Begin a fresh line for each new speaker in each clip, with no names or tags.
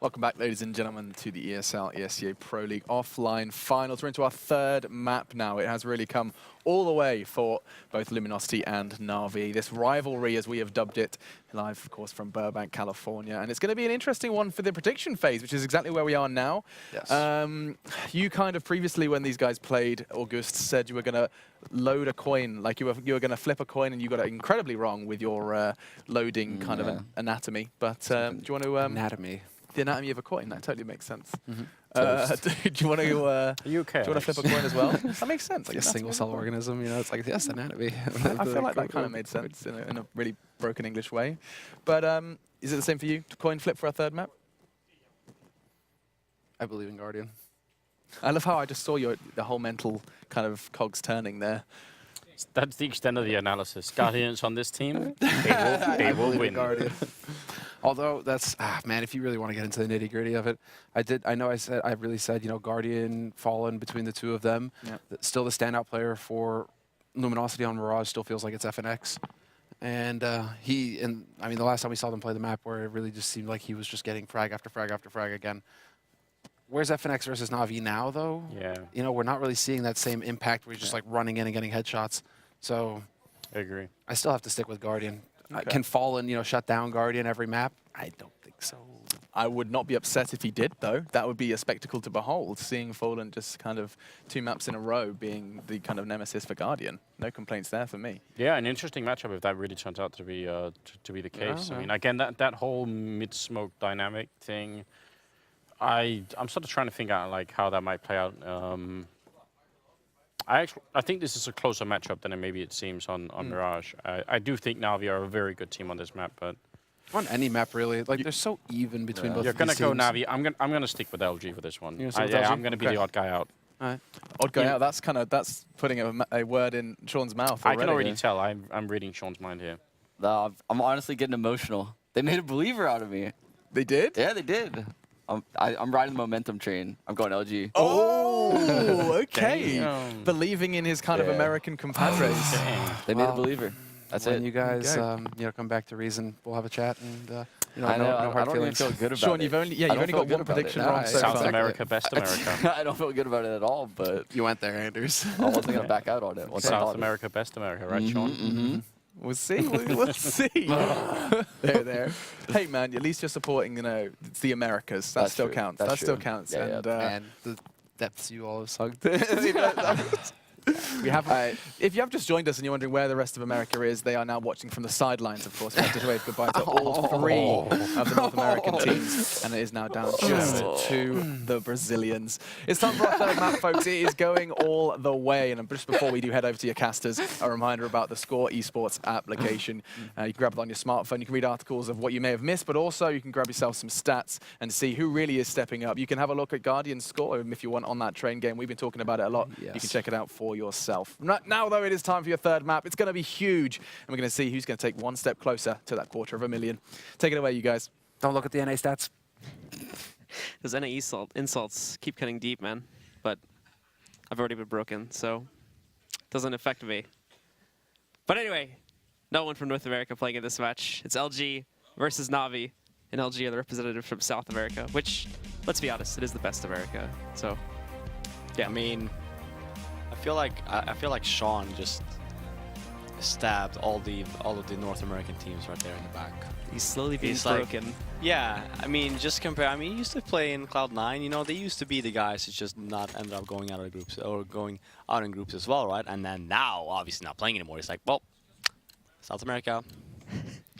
Welcome back, ladies and gentlemen, to the ESL ESEA Pro League offline finals. We're into our third map now. It has really come all the way for both Luminosity and NaVi. This rivalry, as we have dubbed it, live, of course, from Burbank, California. And it's going to be an interesting one for the prediction phase, which is exactly where we are now.
Yes.
You kind of previously, when these guys played, August, said you were going to load a coin, like you were going to flip a coin, and you got it incredibly wrong with your loading kind of an anatomy. But do you want to...
Anatomy.
The anatomy of a coin, that totally makes sense.
Mm-hmm.
Do you want to?
Are you okay?
Do you want to flip a coin as well? That makes sense.
Like a single cell organism, you know. It's like, yes, anatomy.
I feel like that kind of made sense in a really broken English way. But is it the same for you? Coin flip for our third map?
I believe in Guardian.
I love how I just saw the whole mental kind of cogs turning there.
That's the extent of the analysis. Guardians on this team, they will win.
Guardian. Although that's man, if you really want to get into the nitty-gritty of it, I really said, you know, Guardian, Fallen, between the two of them, still the standout player for Luminosity on Mirage still feels like it's FNX. And I mean, the last time we saw them play the map, where it really just seemed like he was just getting frag after frag after frag again. Where's FNX versus NaVi now, though?
Yeah.
You know, we're not really seeing that same impact where he's just like running in and getting headshots. So
I agree.
I still have to stick with Guardian.
Okay.
Can Fallen, you know, shut down Guardian every map? I don't think so.
I would not be upset if he did, though. That would be a spectacle to behold, seeing Fallen just kind of 2 maps in a row being the kind of nemesis for Guardian. No complaints there for me.
Yeah, an interesting matchup if that really turns out to be the case. I mean, again, that whole mid-smoke dynamic thing, I'm sort of trying to figure out like how that might play out. I think this is a closer matchup than maybe it seems on Mirage. I do think NaVi are a very good team on this map, but
on any map really, like they're so even between both.
You're
of these
gonna go
teams.
NaVi. I'm gonna stick with LG for this one.
Yeah,
I'm gonna be the odd guy out.
All right.
Odd guy out. That's putting a word in Sean's mouth.
I can already tell. I'm reading Sean's mind here.
No, I'm honestly getting emotional. They made a believer out of me.
They did?
Yeah, they did. I'm riding the momentum train. I'm going LG.
Oh, okay.
Damn.
Believing in his kind of American compadres.
They made a believer. That's
when
it.
you guys, you know, come back to reason, we'll have a chat and you know,
I know.
no
I
hard
don't even
feelings.
feel good about
Sean,
it.
you've only got one prediction wrong so
South
far.
America, best America.
I don't feel good about it at all, but
You went there, Anders.
I wasn't going to back out on it. Once I
South
thought
America, best America, right, Sean?
Mm-hmm.
We'll see. We'll see. there. Hey, man, at least you're supporting, you know, it's the Americas. That
That's
still
true.
counts.
That's
That still
true.
counts.
Yeah,
and
And the depths you all have sunk.
we have. If you have just joined us and you're wondering where the rest of America is, they are now watching from the sidelines, of course. We have to wave goodbye to all 3 of the North American teams, and it is now down just to the Brazilians. It's time for our third map, folks. It is going all the way. And just before we do head over to your casters, a reminder about the Score Esports application. You can grab it on your smartphone. You can read articles of what you may have missed, but also you can grab yourself some stats and see who really is stepping up. You can have a look at Guardian's score if you want on that train game. We've been talking about it a lot.
Yes.
You can check it out for yourself. Now, though, it is time for your third map. It's going to be huge, and we're going to see who's going to take one step closer to that $250,000. Take it away, you guys.
Don't look at the NA stats.
Those NA insults keep cutting deep, man. But I've already been broken, so it doesn't affect me. But anyway, no one from North America playing in this match. It's LG versus NaVi, and LG are the representatives from South America, which, let's be honest, it is the best America. So, yeah.
I mean, I feel like Sean just stabbed all of the North American teams right there in the back.
He's slowly being
He's like-
broken.
Yeah, I mean, just compare. I mean, he used to play in Cloud9. You know, they used to be the guys who just not ended up going out of the groups or going out in groups as well, right? And then now, obviously, not playing anymore. It's like, well, South America,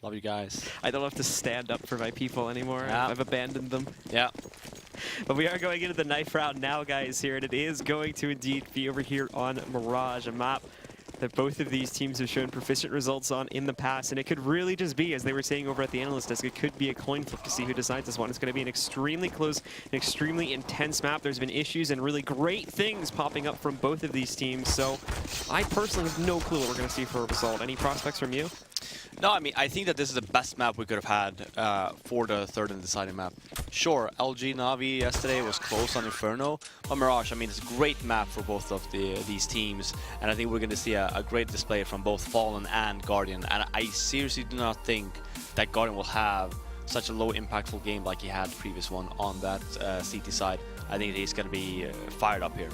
love you guys.
I don't have to stand up for my people anymore.
Yeah.
I've abandoned them.
Yeah.
But we are going into the knife round now, guys, here, and it is going to indeed be over here on Mirage, a map that both of these teams have shown proficient results on in the past, and it could really just be, as they were saying over at the analyst desk, it could be a coin flip to see who decides this one. It's going to be an extremely close, an extremely intense map. There's been issues and really great things popping up from both of these teams, so I personally have no clue what we're going to see for a result. Any prospects from you?
No, I mean, I think that this is the best map we could have had for the third and deciding map. Sure, LG NaVi yesterday was close on Inferno, but Mirage, I mean, it's a great map for both of these teams, and I think we're going to see a great display from both Fallen and Guardian, and I seriously do not think that Guardian will have such a low impactful game like he had the previous one on that CT side, I think he's going to be fired up here.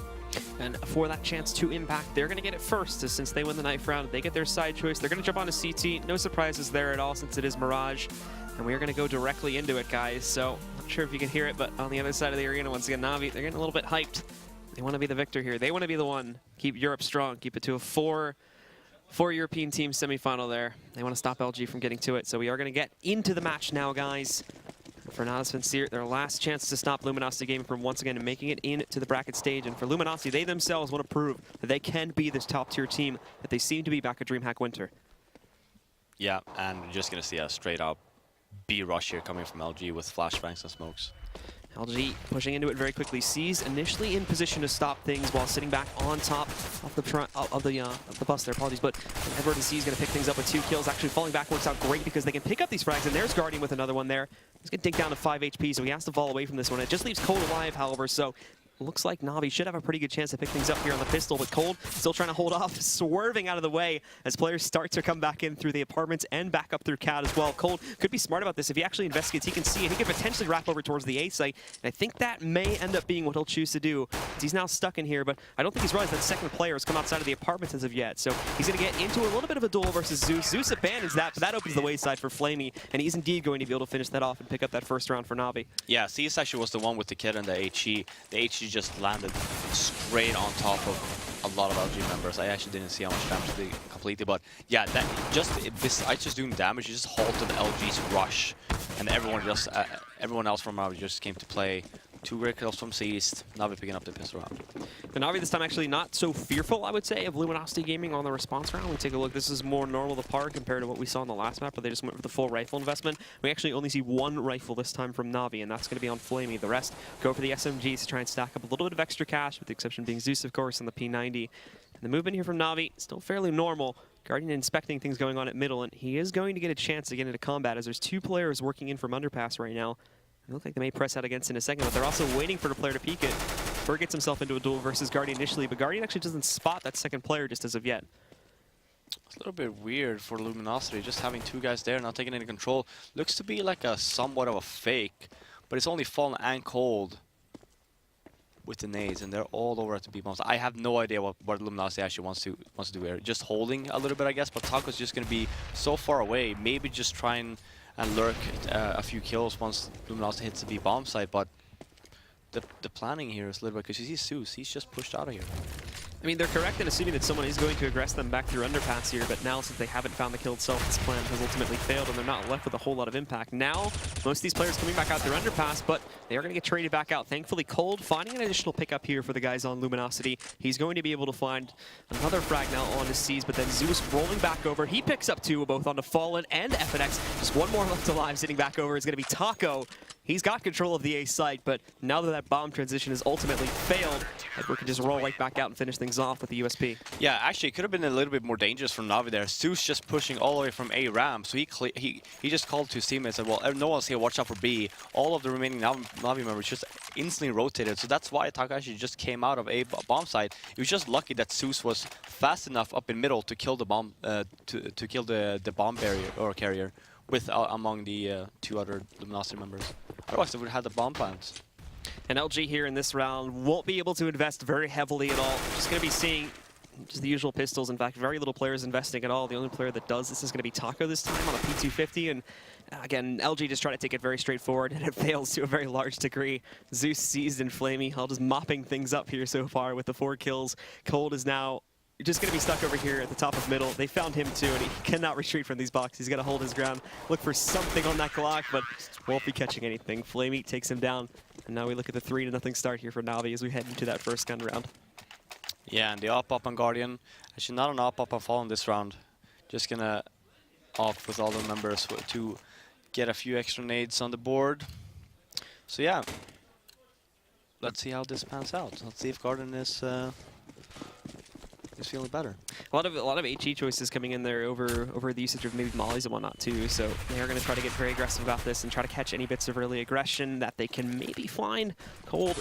And for that chance to impact, they're going to get it first, since they win the knife round. They get their side choice. They're going to jump onto CT. No surprises there at all, since it is Mirage. And we are going to go directly into it, guys. So, not sure if you can hear it, but on the other side of the arena, once again, NaVi, they're getting a little bit hyped. They want to be the victor here. They want to be the one. Keep Europe strong. Keep it to a four European team semifinal there. They want to stop LG from getting to it. So we are going to get into the match now, guys. For Nadas Vincere, their last chance to stop Luminosity Gaming from once again making it into the bracket stage. And for Luminosity, they themselves want to prove that they can be this top-tier team that they seem to be back at DreamHack Winter.
Yeah, and we're just going to see a straight-up B rush here coming from LG with flashbangs and smokes.
LG pushing into it very quickly. C's initially in position to stop things while sitting back on top of the bus there, apologies. But Edward and C is going to pick things up with 2 kills. Actually falling back works out great because they can pick up these frags. And there's Guardian with another one there. He's going to dig down to 5 HP, so he has to fall away from this one. It just leaves Cold alive, however, so looks like NaVi should have a pretty good chance to pick things up here on the pistol, but Cold still trying to hold off, swerving out of the way as players start to come back in through the apartments and back up through Cat as well. Cold could be smart about this. If he actually investigates, he can see it. He could potentially wrap over towards the A site, and I think that may end up being what he'll choose to do. He's now stuck in here, but I don't think he's realized that second player has come outside of the apartments as of yet, so he's going to get into a little bit of a duel versus Zeus. Zeus abandons that, but that opens the wayside for Flamey, and he's indeed going to be able to finish that off and pick up that first round for NaVi.
Yeah, CS actually was the one with the kid and the HE. The HE just landed straight on top of a lot of LG members. I actually didn't see how much damage they completed, but yeah, that besides just doing damage, it just halted LG's rush, and everyone else from NaVi just came to play. 2 great kills from Seized, NaVi picking up the pistol round.
And NaVi this time actually not so fearful, I would say, of Luminosity Gaming on the response round. We take a look, this is more normal to par compared to what we saw in the last map, but they just went with the full rifle investment. We actually only see 1 rifle this time from NaVi, and that's going to be on Flamey. The rest go for the SMGs to try and stack up a little bit of extra cash, with the exception being Zeus, of course, on the P90. And the movement here from NaVi, still fairly normal. Guardian inspecting things going on at middle, and he is going to get a chance to get into combat, as there's 2 players working in from underpass right now. It looks like they may press out against in a second, but they're also waiting for the player to peek it. Burr gets himself into a duel versus Guardian initially, but Guardian actually doesn't spot that second player just as of yet.
It's a little bit weird for Luminosity, just having 2 guys there, not taking any control. Looks to be like a somewhat of a fake, but it's only Fallen and Cold with the nades, and they're all over at the B-bombs. I have no idea what Luminosity actually wants to do here. Just holding a little bit, I guess, but Taco's just going to be so far away. Maybe just try and lurk a few kills once Luminosity hits the B-bomb site, but the planning here is a little bit, because you see Zeus, he's just pushed out of here.
I mean, they're correct in assuming that someone is going to aggress them back through underpass here, but now since they haven't found the kill itself, this plan has ultimately failed, and they're not left with a whole lot of impact. Now, most of these players coming back out through underpass, but they are going to get traded back out. Thankfully, Cold finding an additional pickup here for the guys on Luminosity. He's going to be able to find another frag now on his C's, but then Zeus rolling back over. He picks up 2, both onto Fallen and FNX. Just 1 more left alive, sitting back over is going to be Taco. He's got control of the A site, but now that bomb transition has ultimately failed, Edward can just roll right back out and finish things off with the USP.
Yeah, actually, it could have been a little bit more dangerous from NaVi there. Zeus just pushing all the way from A ramp, so he just called to his teammates and said, well, no one's here, watch out for B. All of the remaining NaVi members just instantly rotated, so that's why Taka actually just came out of A bomb site. He was just lucky that Zeus was fast enough up in middle to kill the bomb, to kill the bomb barrier or carrier with among the 2 other Luminosity members. Otherwise, they would have had the bomb plants.
And LG here in this round won't be able to invest very heavily at all. Just going to be seeing just the usual pistols. In fact, very little players investing at all. The only player that does this is going to be Taco this time on a P250. And again, LG just trying to take it very straightforward, and it fails to a very large degree. Zeus, Seized, and Flamey all just mopping things up here so far with the 4 kills. Cold is now just going to be stuck over here at the top of middle. They found him too, and he cannot retreat from these boxes. He's got to hold his ground, look for something on that Glock, but won't be catching anything. Flamey takes him down, and now we look at the 3-0 start here for NaVi as we head into that first gun round.
Yeah, and the up on Guardian. Actually, not an up on Fallen this round. Just going to off with all the members to get a few extra nades on the board. So yeah, let's see how this pans out. Let's see if Guardian is feeling better.
A lot of HE choices coming in there over the usage of maybe mollies and whatnot too. So they are going to try to get very aggressive about this and try to catch any bits of early aggression that they can maybe find. Cold,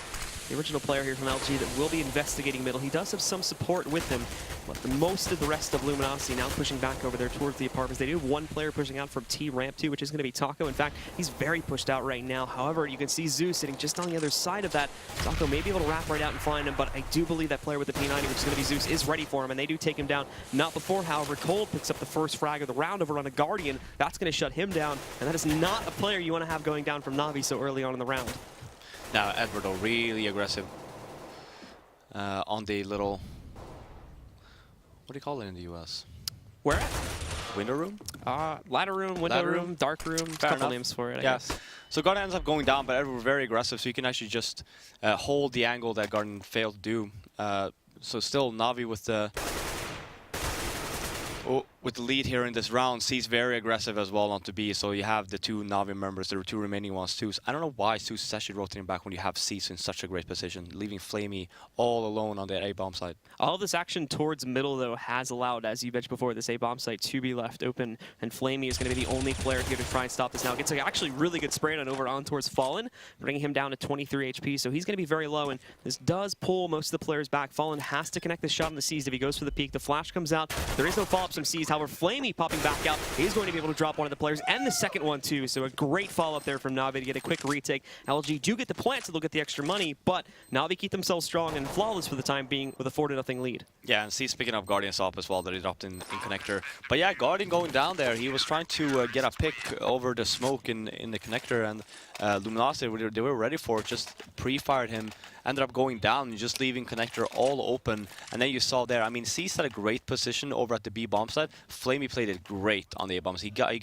the original player here from LG that will be investigating middle. He does have some support with him. But most of the rest of Luminosity now pushing back over there towards the apartments. They do have one player pushing out from T ramp 2, which is going to be Taco. In fact, he's very pushed out right now. However, you can see Zeus sitting just on the other side of that. Taco may be able to wrap right out and find him, but I do believe that player with the P90, which is going to be Zeus, is ready for him, and they do take him down. Not before, however, Cold picks up the first frag of the round over on a Guardian. That's going to shut him down, and that is not a player you want to have going down from NaVi so early on in the round.
Now, Eduardo really aggressive on the little... What do you call it in the US?
Where at?
Window room?
Ladder room, window room, dark room, a couple names for it, I guess.
So Guardian ends up going down, but Edward very aggressive, so you can actually just hold the angle that Guardian failed to do. So still NaVi with the lead here in this round. C's very aggressive as well onto B, so you have the two NaVi members, the two remaining ones too. So I don't know why Zeus is actually rotating back when you have C's in such a great position, leaving Flamey all alone on that A-bomb side.
All this action towards middle, though, has allowed, as you mentioned before, this A-bomb site to be left open, and Flamey is going to be the only player here to try and stop this now. Gets actually really good spray on towards Fallen, bringing him down to 23 HP, so he's going to be very low, and this does pull most of the players back. Fallen has to connect the shot on the C's if he goes for the peak. The flash comes out. There is no follow-up from C's. However, Flamey popping back out, he's going to be able to drop one of the players, and the second one too, so a great follow-up there from NaVi to get a quick retake. LG do get the plant, so they'll get the extra money, but NaVi keep themselves strong and flawless for the time being with a 4-0 lead.
Yeah, and C's picking up Guardian's up as well that he dropped in connector. But yeah, Guardian going down there, he was trying to get a pick over the smoke in the connector, and Luminosity, they were ready for it, just pre-fired him, ended up going down and just leaving connector all open. And then you saw there, I mean, C's had a great position over at the B bomb side. Flamey played it great on the A bombs. He got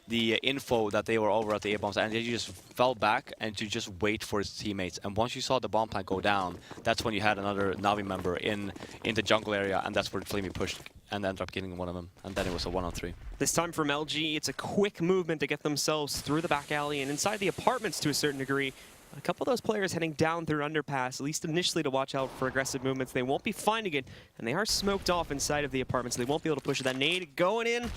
the info that they were over at the A bombs, and he just fell back and to just wait for his teammates. And once you saw the bomb plant go down, that's when you had another NaVi member in the jungle area, and that's where Flamey pushed and ended up getting one of them, and then it was a 1-on-3.
This time from LG, it's a quick movement to get themselves through the back alley and inside the apartments to a certain degree. A couple of those players heading down through underpass, at least initially to watch out for aggressive movements. They won't be finding it, and they are smoked off inside of the apartments. They won't be able to push it. That nade going in.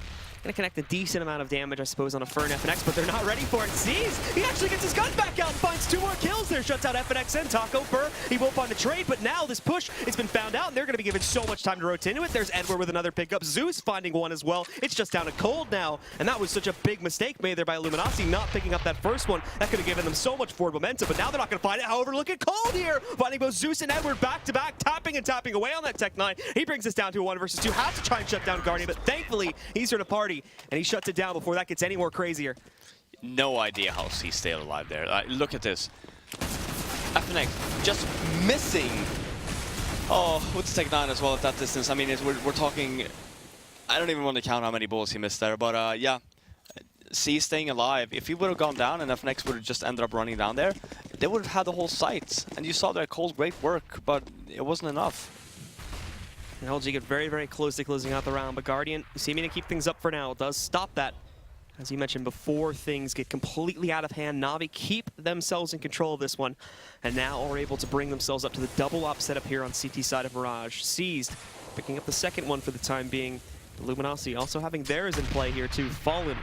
Going to connect a decent amount of damage, I suppose, on a Fern FNX, but they're not ready for it. Sees, he actually gets his gun back out and finds 2 more kills there. Shuts out FNX and Taco Fur. He won't find the trade, but now this push, it's been found out, and they're going to be given so much time to rotate into it. There's Edward with another pickup. Zeus finding one as well. It's just down to Cold now, and that was such a big mistake made there by Luminosity, not picking up that first one. That could have given them so much forward momentum, but now they're not going to find it. However, look at Cold here, finding both Zeus and Edward back-to-back, tapping and tapping away on that Tech 9. He brings us down to a 1 versus 2. Has to try and shut down Guardian, but thankfully, he's here to party, and he shuts it down before that gets any more crazier.
No idea how C stayed alive there. Look at this. FNX just missing. Oh, with Tech 9 as well at that distance. I mean, we're talking... I don't even want to count how many bullets he missed there, but yeah. C staying alive. If he would have gone down and FNX would have just ended up running down there, they would have had the whole site. And you saw that Cole's great work, but it wasn't enough.
And LG get very, very close to closing out the round, but Guardian seeming to keep things up for now. Does stop that, as you mentioned, before things get completely out of hand. NaVi keep themselves in control of this one, and now are able to bring themselves up to the double op setup here on CT side of Mirage. Seized, picking up the second one for the time being. Luminosity also having theirs in play here too. Fallen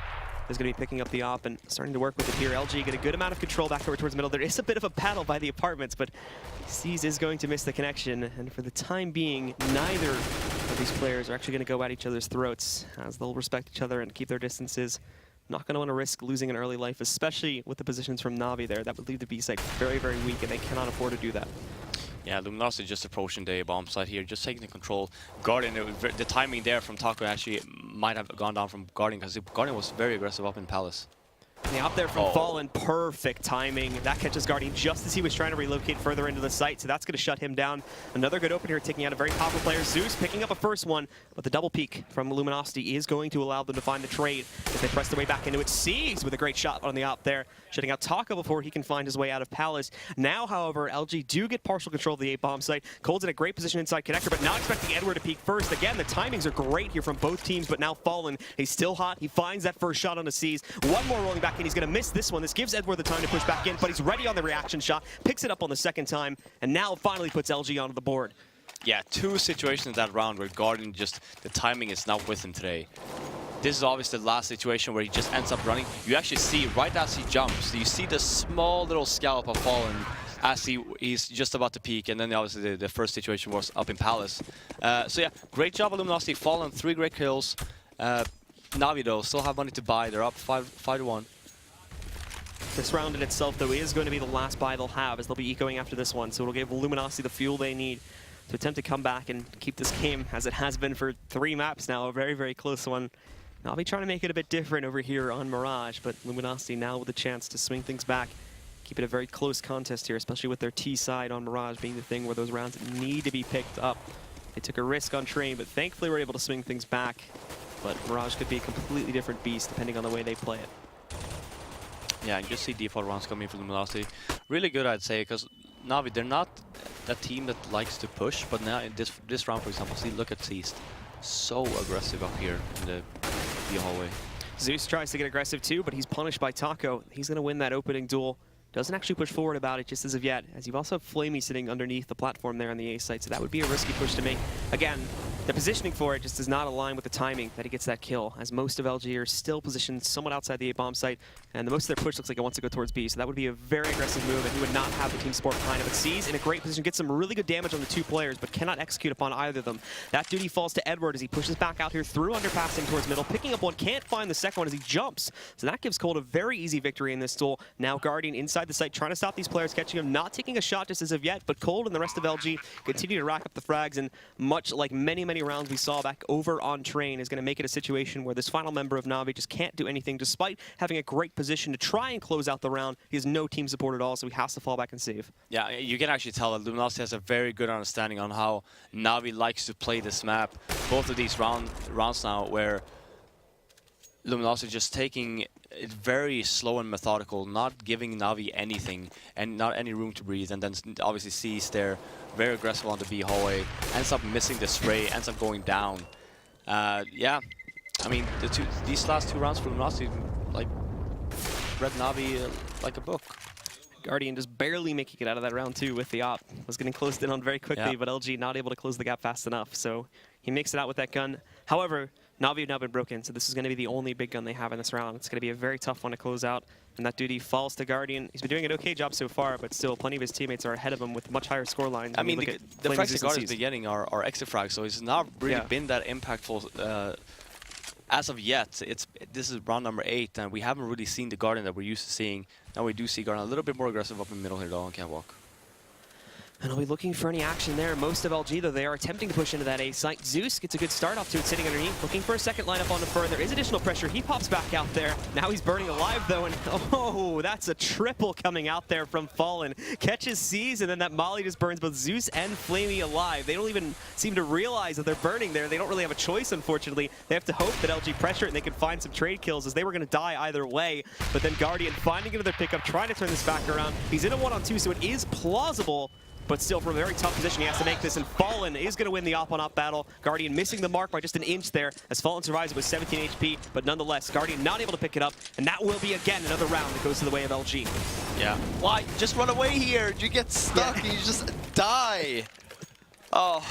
is going to be picking up the op and starting to work with it here. LG get a good amount of control back over towards the middle. There is a bit of a battle by the apartments, but C's is going to miss the connection. And for the time being, neither of these players are actually going to go at each other's throats, as they'll respect each other and keep their distances. Not going to want to risk losing an early life, especially with the positions from NaVi there. That would leave the B side very, very weak, and they cannot afford to do that.
Yeah, Luminosity just approaching the bomb site here, just taking the control. Guardian, the timing there from Taco actually might have gone down from Guardian, because Guardian was very aggressive up in Palace.
And the up there from Fallen, perfect timing. That catches Guardian just as he was trying to relocate further into the site, so that's going to shut him down. Another good open here, taking out a very powerful player. Zeus picking up a first one, but the double peek from Luminosity is going to allow them to find the trade as they press their way back into it. Sees with a great shot on the op there, shutting out Taco before he can find his way out of Palace. Now, however, LG do get partial control of the A-bomb site. Cold's in a great position inside connector, but not expecting Edward to peek first. Again, the timings are great here from both teams, but now Fallen, he's still hot. He finds that first shot on the C's. One more rolling back in, he's going to miss this one. This gives Edward the time to push back in, but he's ready on the reaction shot, picks it up on the second time, and now finally puts LG onto the board.
Yeah, 2 situations in that round where Guardian just, the timing is not with him today. This is obviously the last situation where he just ends up running. You actually see, right as he jumps, you see the small little scallop of Fallen as he's just about to peak, and then obviously the first situation was up in Palace. So yeah, great job of Luminosity. Fallen, 3 great kills. NaVi though still have money to buy. They're up 5-1.
This round in itself, though, is going to be the last buy they'll have, as they'll be ecoing after this one. So it'll give Luminosity the fuel they need to attempt to come back and keep this game as it has been for 3 maps now, a very, very close one. I'll be trying to make it a bit different over here on Mirage, but Luminosity now with a chance to swing things back. Keep it a very close contest here, especially with their T side on Mirage being the thing where those rounds need to be picked up. They took a risk on Train, but thankfully were able to swing things back. But Mirage could be a completely different beast depending on the way they play it.
Yeah, and just see default rounds coming from Luminosity. Really good, I'd say, because NaVi, they're not that team that likes to push, but now in this round, for example, see, look at Seized. So aggressive up here in the hallway.
Zeus tries to get aggressive too, but he's punished by Taco. He's going to win that opening duel. Doesn't actually push forward about it just as of yet, as you've also have Flamey sitting underneath the platform there on the A site, so that would be a risky push to make. Again, the positioning for it just does not align with the timing that he gets that kill, as most of LG are still positioned somewhat outside the A bomb site, and the most of their push looks like it wants to go towards B, so that would be a very aggressive move, and he would not have the team support behind him. But Sees in a great position, gets some really good damage on the 2 players, but cannot execute upon either of them. That duty falls to Edward as he pushes back out here through underpassing towards middle, picking up one, can't find the second one as he jumps. So that gives Cold a very easy victory in this duel. Now Guardian inside the site, trying to stop these players catching him, not taking a shot just as of yet, but Cold and the rest of LG continue to rack up the frags, and much like many, many rounds we saw back over on Train, is going to make it a situation where this final member of NaVi just can't do anything, despite having a great position to try and close out the round. He has no team support at all, so he has to fall back and save.
Yeah, you can actually tell that Luminosity has a very good understanding on how NaVi likes to play this map. Both of these rounds now, where Luminosity just taking it very slow and methodical, not giving NaVi anything and not any room to breathe, and then obviously Sees there, very aggressive on the B hallway, ends up missing the spray, ends up going down. Yeah, I mean these last 2 rounds for Luminosity, like, read NaVi like a book.
Guardian just barely making it out of that round 2 with the op. Was getting closed in on very quickly,
yeah.
but LG not able to close the gap fast enough, so he makes it out with that gun. However, NaVi have now been broken, so this is going to be the only big gun they have in this round. It's going to be a very tough one to close out, and that duty falls to Guardian. He's been doing an okay job so far, but still plenty of his teammates are ahead of him with much higher score lines.
I mean, the frags that Guardian's been getting are exit frags, so it's not really been that impactful as of yet. This is round number 8, and we haven't really seen the Guardian that we're used to seeing. Now we do see Guardian a little bit more aggressive up in the middle here, though, on Catwalk.
And I'll be looking for any action there. Most of LG, though, they are attempting to push into that A site. Zeus gets a good start off to it, sitting underneath, looking for a second lineup on the fur. There is additional pressure. He pops back out there. Now he's burning alive, though, and oh, that's a triple coming out there from Fallen. Catches Sees, and then that molly just burns both Zeus and Flamey alive. They don't even seem to realize that they're burning there. They don't really have a choice, unfortunately. They have to hope that LG pressure it and they can find some trade kills, as they were going to die either way. But then Guardian finding another pickup, trying to turn this back around. He's in a 1-on-2, so it is plausible. But still, from a very tough position, he has to make this, and Fallen is going to win the op-on-op battle. Guardian missing the mark by just an inch there, as Fallen survives with 17 HP, but nonetheless, Guardian not able to pick it up, and that will be, again, another round that goes to the way of LG.
Yeah. Why? Just run away here. You get stuck, and you just die. Oh.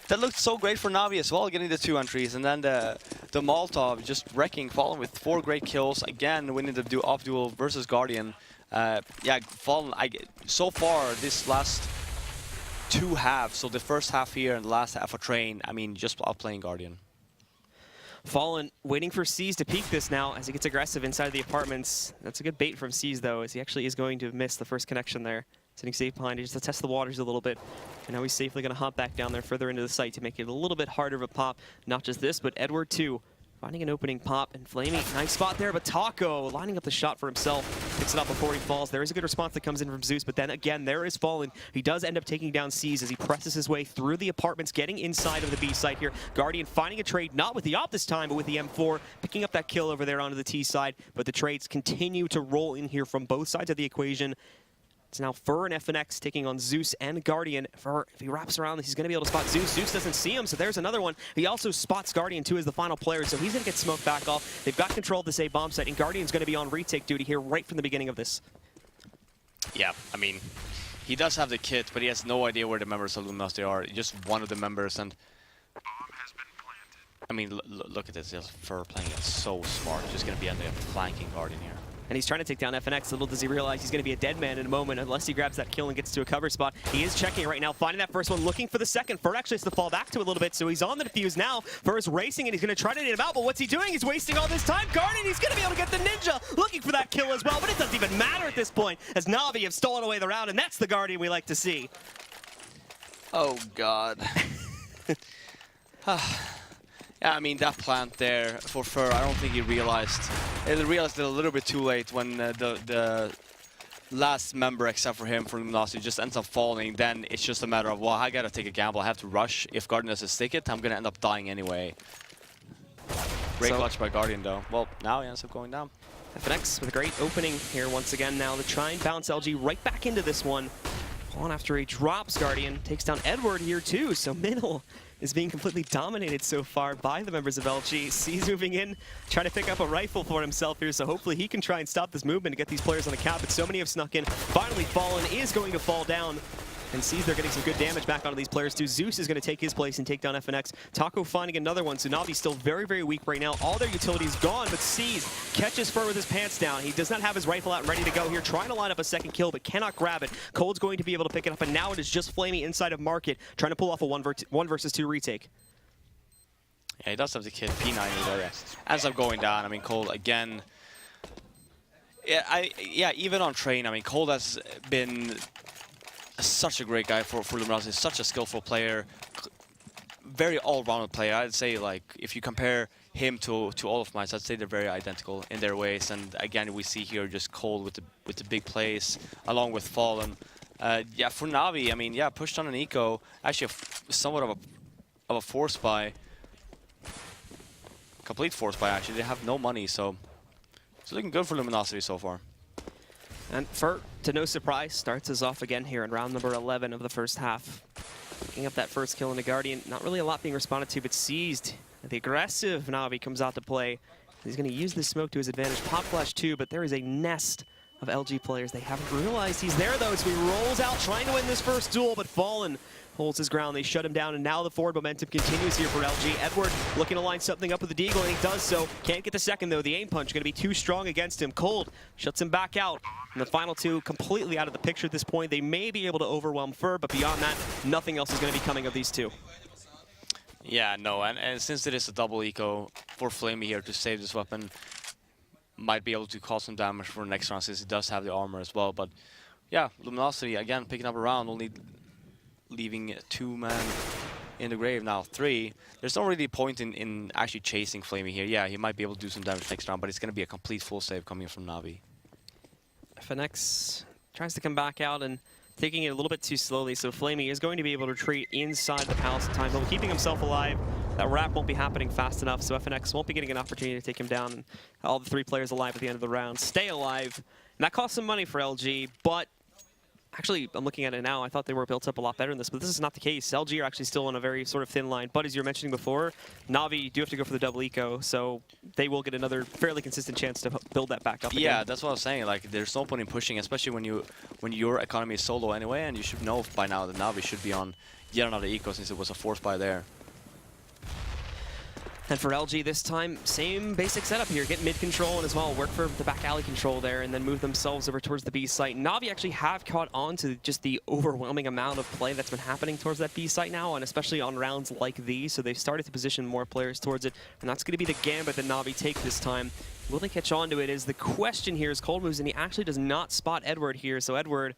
That looked so great for NaVi as well, getting the 2 entries, and then the Molotov just wrecking Fallen with 4 great kills, again, winning the off duel versus Guardian. Yeah, Fallen, so far, this last 2 halves, so the first half here and the last half of Train, I mean, just outplaying Guardian.
Fallen waiting for Seas to peek this now as he gets aggressive inside of the apartments. That's a good bait from Seas, though, as he actually is going to miss the first connection there. Sitting safe behind it just to test the waters a little bit. And now he's safely going to hop back down there further into the site to make it a little bit harder of a pop. Not just this, but Edward, too. Finding an opening pop, and Flamey, nice spot there, but Taco lining up the shot for himself. Picks it up before he falls. There is a good response that comes in from Zeus, but then again, there is Fallen. He does end up taking down Seas as he presses his way through the apartments, getting inside of the B site here. Guardian finding a trade, not with the op this time, but with the M4, picking up that kill over there onto the T side. But the trades continue to roll in here from both sides of the equation. It's now Fur and FNX taking on Zeus and Guardian. Fur, if he wraps around, he's going to be able to spot Zeus. Zeus doesn't see him, so there's another one. He also spots Guardian, too, as the final player, so he's going to get smoked back off. They've got control of this A bomb site, and Guardian's going to be on retake duty here right from the beginning of this.
Yeah, I mean, he does have the kit, but he has no idea where the members of Luminosity are. Just one of the members, and I mean, look at this. Just Fur playing it so smart. Just going to be ending up flanking Guardian here.
And he's trying to take down FNX. Little does he realize he's going to be a dead man in a moment unless he grabs that kill and gets to a cover spot. He is checking right now, finding that first one, looking for the second. Fur actually has to fall back to a little bit, so he's on the defuse now. Fur is racing, and he's going to try to nade him out, but what's he doing? He's wasting all this time. Guardian, he's going to be able to get the Ninja, looking for that kill as well, but it doesn't even matter at this point, as NaVi have stolen away the round, and that's the Guardian we like to see.
Oh, God. Yeah, I mean, that plant there for Fur, I don't think he realized. He realized it a little bit too late when the last member, except for him, for Luminosity, just ends up falling. Then it's just a matter of, well, I gotta take a gamble. I have to rush. If Guardian doesn't stick it, I'm gonna end up dying anyway. Great clutch by Guardian, though. Well, now he ends up going down.
FNX with a great opening here once again now to try and bounce LG right back into this one. On after he drops Guardian, takes down Edward here too, so middle is being completely dominated so far by the members of LG. C's moving in, trying to pick up a rifle for himself here, so hopefully he can try and stop this movement and get these players on the cap, but so many have snuck in. Finally, Fallen is going to fall down, and C's they're getting some good damage back onto these players too. Zeus is going to take his place and take down FNX. Taco finding another one, so NaVi's still very, very weak right now. All their utilities gone, but C's catches Fur with his pants down. He does not have his rifle out and ready to go here, trying to line up a second kill, but cannot grab it. Cold's going to be able to pick it up, and now it is just Flamey inside of Market, trying to pull off a 1 versus 2 retake.
Yeah, he does have the kid P90 there. Ends up going down. I mean, Cold again. Yeah, even on train, I mean, Cold has been such a great guy for Luminosity, such a skillful player, very all-rounded player. I'd say, like, if you compare him to all of mine, I'd say they're very identical in their ways. And again, we see here just Cold with the big plays, along with Fallen. Yeah, for NaVi, I mean, yeah, pushed on an eco, actually somewhat of a force buy. Complete force buy, actually. They have no money, so it's looking good for Luminosity so far.
And Fur, to no surprise, starts us off again here in round number 11 of the first half. Picking up that first kill in the Guardian. Not really a lot being responded to, but seized. The aggressive NaVi comes out to play. He's going to use this smoke to his advantage. Pop flash too, but there is a nest of LG players. They haven't realized he's there, though, so he rolls out trying to win this first duel, but Fallen holds his ground. They shut him down, and now the forward momentum continues here for LG. Edward looking to line something up with the Deagle, and he does so. Can't get the second, though. The aim punch going to be too strong against him. Cold shuts him back out. And the final two completely out of the picture at this point. They may be able to overwhelm Fur, but beyond that, nothing else is going to be coming of these two.
Yeah, no, and since it is a double eco for Flamey here to save this weapon, might be able to cause some damage for the next round since he does have the armor as well. But yeah, Luminosity, again, picking up a round, only leaving 2 men in the grave now, 3. There's not really a point in actually chasing Flamey here. Yeah, he might be able to do some damage next round, but it's going to be a complete full save coming from NaVi.
FNX tries to come back out and taking it a little bit too slowly, so Flamey is going to be able to retreat inside the Palace of Time, but keeping himself alive. That wrap won't be happening fast enough, so FNX won't be getting an opportunity to take him down, and all the 3 players alive at the end of the round stay alive. And that costs some money for LG, but actually, I'm looking at it now. I thought they were built up a lot better than this, but this is not the case. LG are actually still on a very sort of thin line. But as you were mentioning before, NaVi do have to go for the double eco, so they will get another fairly consistent chance to build that back up again.
Yeah, that's what I was saying. Like, there's no point in pushing, especially when your economy is so low anyway, and you should know by now that NaVi should be on yet another eco since it was a force buy there.
And for LG this time, same basic setup here. Get mid control and as well work for the back alley control there and then move themselves over towards the B site. NaVi actually have caught on to just the overwhelming amount of play that's been happening towards that B site now, and especially on rounds like these. So they've started to position more players towards it, and that's going to be the gambit that NaVi take this time. Will they catch on to it is the question here as Cold moves, and he actually does not spot Edward here. So Edward,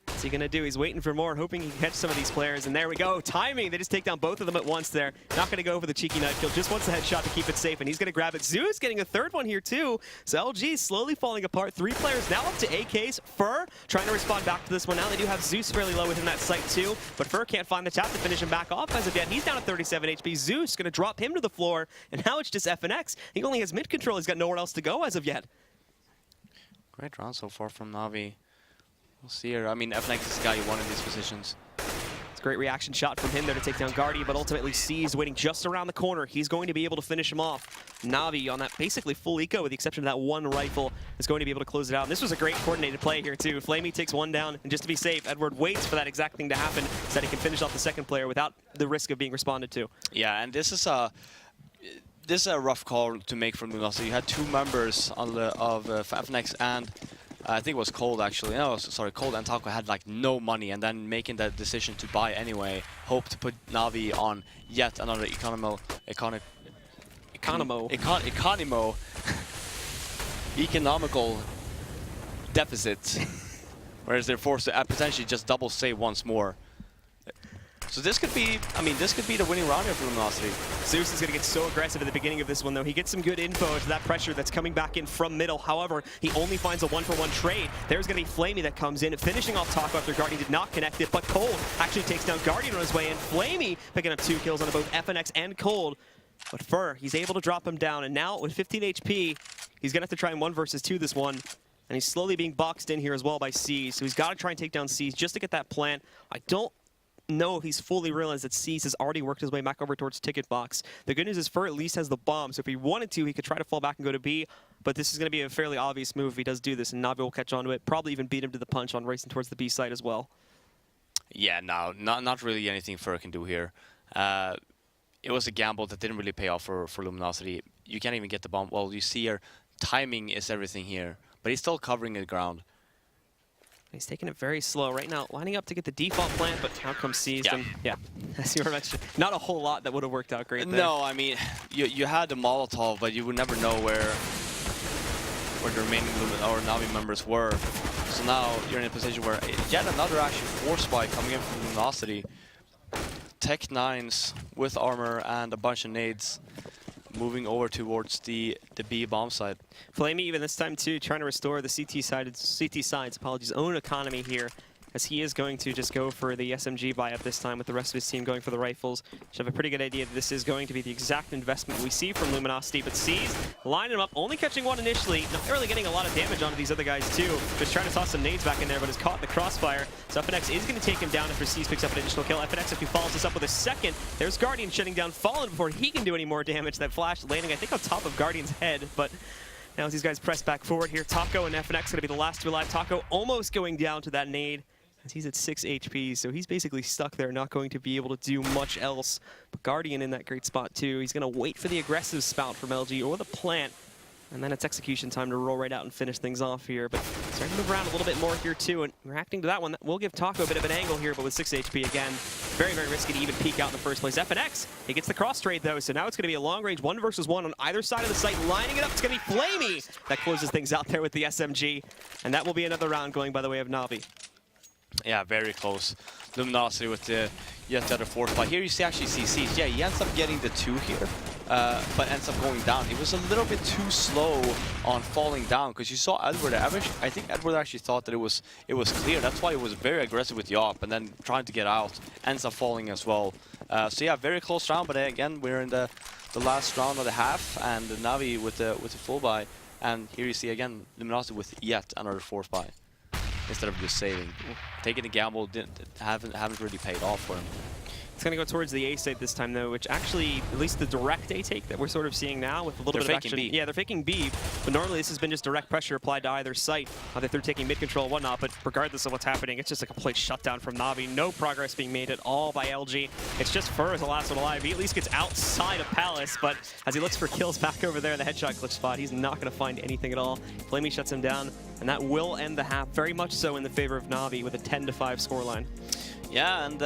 what's he going to do? He's waiting for more, hoping he can catch some of these players. And there we go. Timing. They just take down both of them at once there. Not going to go for the cheeky knife kill. Just wants the headshot to keep it safe. And he's going to grab it. Zeus getting a third one here too. So LG slowly falling apart. 3 players now up to AKs. Fur trying to respond back to this one. Now they do have Zeus fairly low within that site too. But Fur can't find the tap to finish him back off as of yet. He's down at 37 HP. Zeus going to drop him to the floor. And now it's just FNX. He only has mid control. He's got nowhere else to go as of yet.
Great round so far from NaVi. We'll see here. I mean, FNX is the guy you want in these positions.
It's a great reaction shot from him there to take down Guardian, but ultimately C's waiting just around the corner. He's going to be able to finish him off. NaVi on that basically full eco with the exception of that one rifle is going to be able to close it out. And this was a great coordinated play here too. Flamey takes one down, and just to be safe, Edward waits for that exact thing to happen so that he can finish off the second player without the risk of being responded to.
Yeah, and this is this is a rough call to make from Luminosity. You had two members on the, of FNX and I think it was Cold actually. No, sorry, Cold and Taco had like no money, and then making that decision to buy anyway. Hope to put Navi on yet another economical deficit, whereas they're forced to potentially just double save once more. So this could be, I mean, this could be the winning round here for Luminosity.
Zeus is going to get so aggressive at the beginning of this one, though. He gets some good info to that pressure that's coming back in from middle. However, he only finds a one-for-one trade. There's going to be Flamey that comes in, finishing off Taco after Guardian did not connect it, but Cold actually takes down Guardian on his way in. Flamey picking up 2 kills on both FNX and Cold. But Fur, he's able to drop him down, and now with 15 HP, he's going to have to try and 1 versus 2 this one. And he's slowly being boxed in here as well by C's, so he's got to try and take down C's just to get that plant. I don't know if he's fully realized that C's has already worked his way back over towards Ticket Box. The good news is Fur at least has the bomb, so if he wanted to, he could try to fall back and go to B, but this is going to be a fairly obvious move if he does do this, and Navi will catch on to it, probably even beat him to the punch on racing towards the B side as well.
Yeah, no, not really anything Fur can do here. It was a gamble that didn't really pay off for Luminosity. You can't even get the bomb. Well, you see here, timing is everything here, but he's still covering the ground.
He's taking it very slow right now, lining up to get the default plant, but out comes C's.
Yeah.
And yeah, as you were mentioning, not a whole lot that would have worked out great there.
No, I mean, you had the Molotov, but you would never know where the remaining Navi members were. So now you're in a position where yet another actually force spike coming in from Luminosity. Tech 9s with armor and a bunch of nades moving over towards the B bomb side.
Flamey even this time too, trying to restore the CT side's own economy here, as he is going to just go for the SMG buy up this time with the rest of his team going for the rifles. Should have a pretty good idea that this is going to be the exact investment we see from Luminosity, but C's lining him up, only catching one initially, not really getting a lot of damage onto these other guys too. Just trying to toss some nades back in there, but is caught in the crossfire. So FNX is going to take him down after C's picks up an additional kill. FNX, if he follows this up with a second, there's Guardian shutting down Fallen before he can do any more damage. That flash landing, I think, on top of Guardian's head, but now as these guys press back forward here, Taco and FNX going to be the last 2 alive. Taco almost going down to that nade. He's at 6 HP, so he's basically stuck there, not going to be able to do much else. But Guardian in that great spot too. He's going to wait for the aggressive spout from LG or the plant, and then it's execution time to roll right out and finish things off here. But starting to move around a little bit more here too, and reacting to that one, that will give Taco a bit of an angle here, but with 6 HP again, very, very risky to even peek out in the first place. FNX, he gets the cross trade though, so now it's going to be a long range 1 versus 1 on either side of the site, lining it up. It's going to be Flamey that closes things out there with the SMG, and that will be another round going by the way of Navi.
Yeah, very close. Luminosity with the yet the other force spike. Here you see actually CCs. Yeah, he ends up getting the 2 here, but ends up going down. He was a little bit too slow on falling down because you saw Edward. I think Edward actually thought that it was clear. That's why he was very aggressive with Yop and then trying to get out. Ends up falling as well. So yeah, very close round. But again, we're in the last round of the half, and the Navi with the full buy. And here you see again Luminosity with yet another force buy, instead of just saving. Taking a gamble haven't really paid off for him.
It's going to go towards the A site this time, though, which actually, at least the direct A take that we're sort of seeing now with a little bit of action.
B.
Yeah, they're faking B, but normally this has been just direct pressure applied to either site. That they're taking mid control and whatnot, but regardless of what's happening, it's just a complete shutdown from Navi. No progress being made at all by LG. It's just Fur as the last one alive. He at least gets outside of Palace, but as he looks for kills back over there in the headshot glitch spot, he's not going to find anything at all. Flamey shuts him down, and that will end the half very much so in the favor of Navi with a 10-5 scoreline.
Yeah, and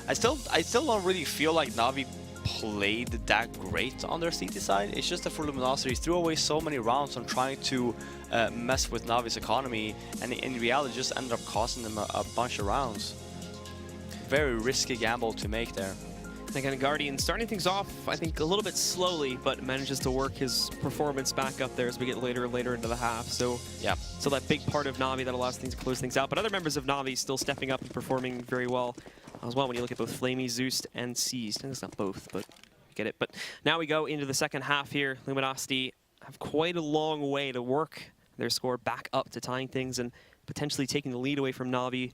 I still don't really feel like Navi played that great on their CT side. It's just that for Luminosity, threw away so many rounds on trying to mess with Navi's economy, and in reality just ended up costing them a bunch of rounds. Very risky gamble to make there.
And again, Guardian starting things off, I think, a little bit slowly, but manages to work his performance back up there as we get later and later into the half. So
yeah,
so that big part of Navi that allows things to close things out. But other members of Navi still stepping up and performing very well as well when you look at both Flamey, Zeus, and Seized. And it's not both, but you get it. But now we go into the second half here. Luminosity have quite a long way to work their score back up to tying things and potentially taking the lead away from Navi.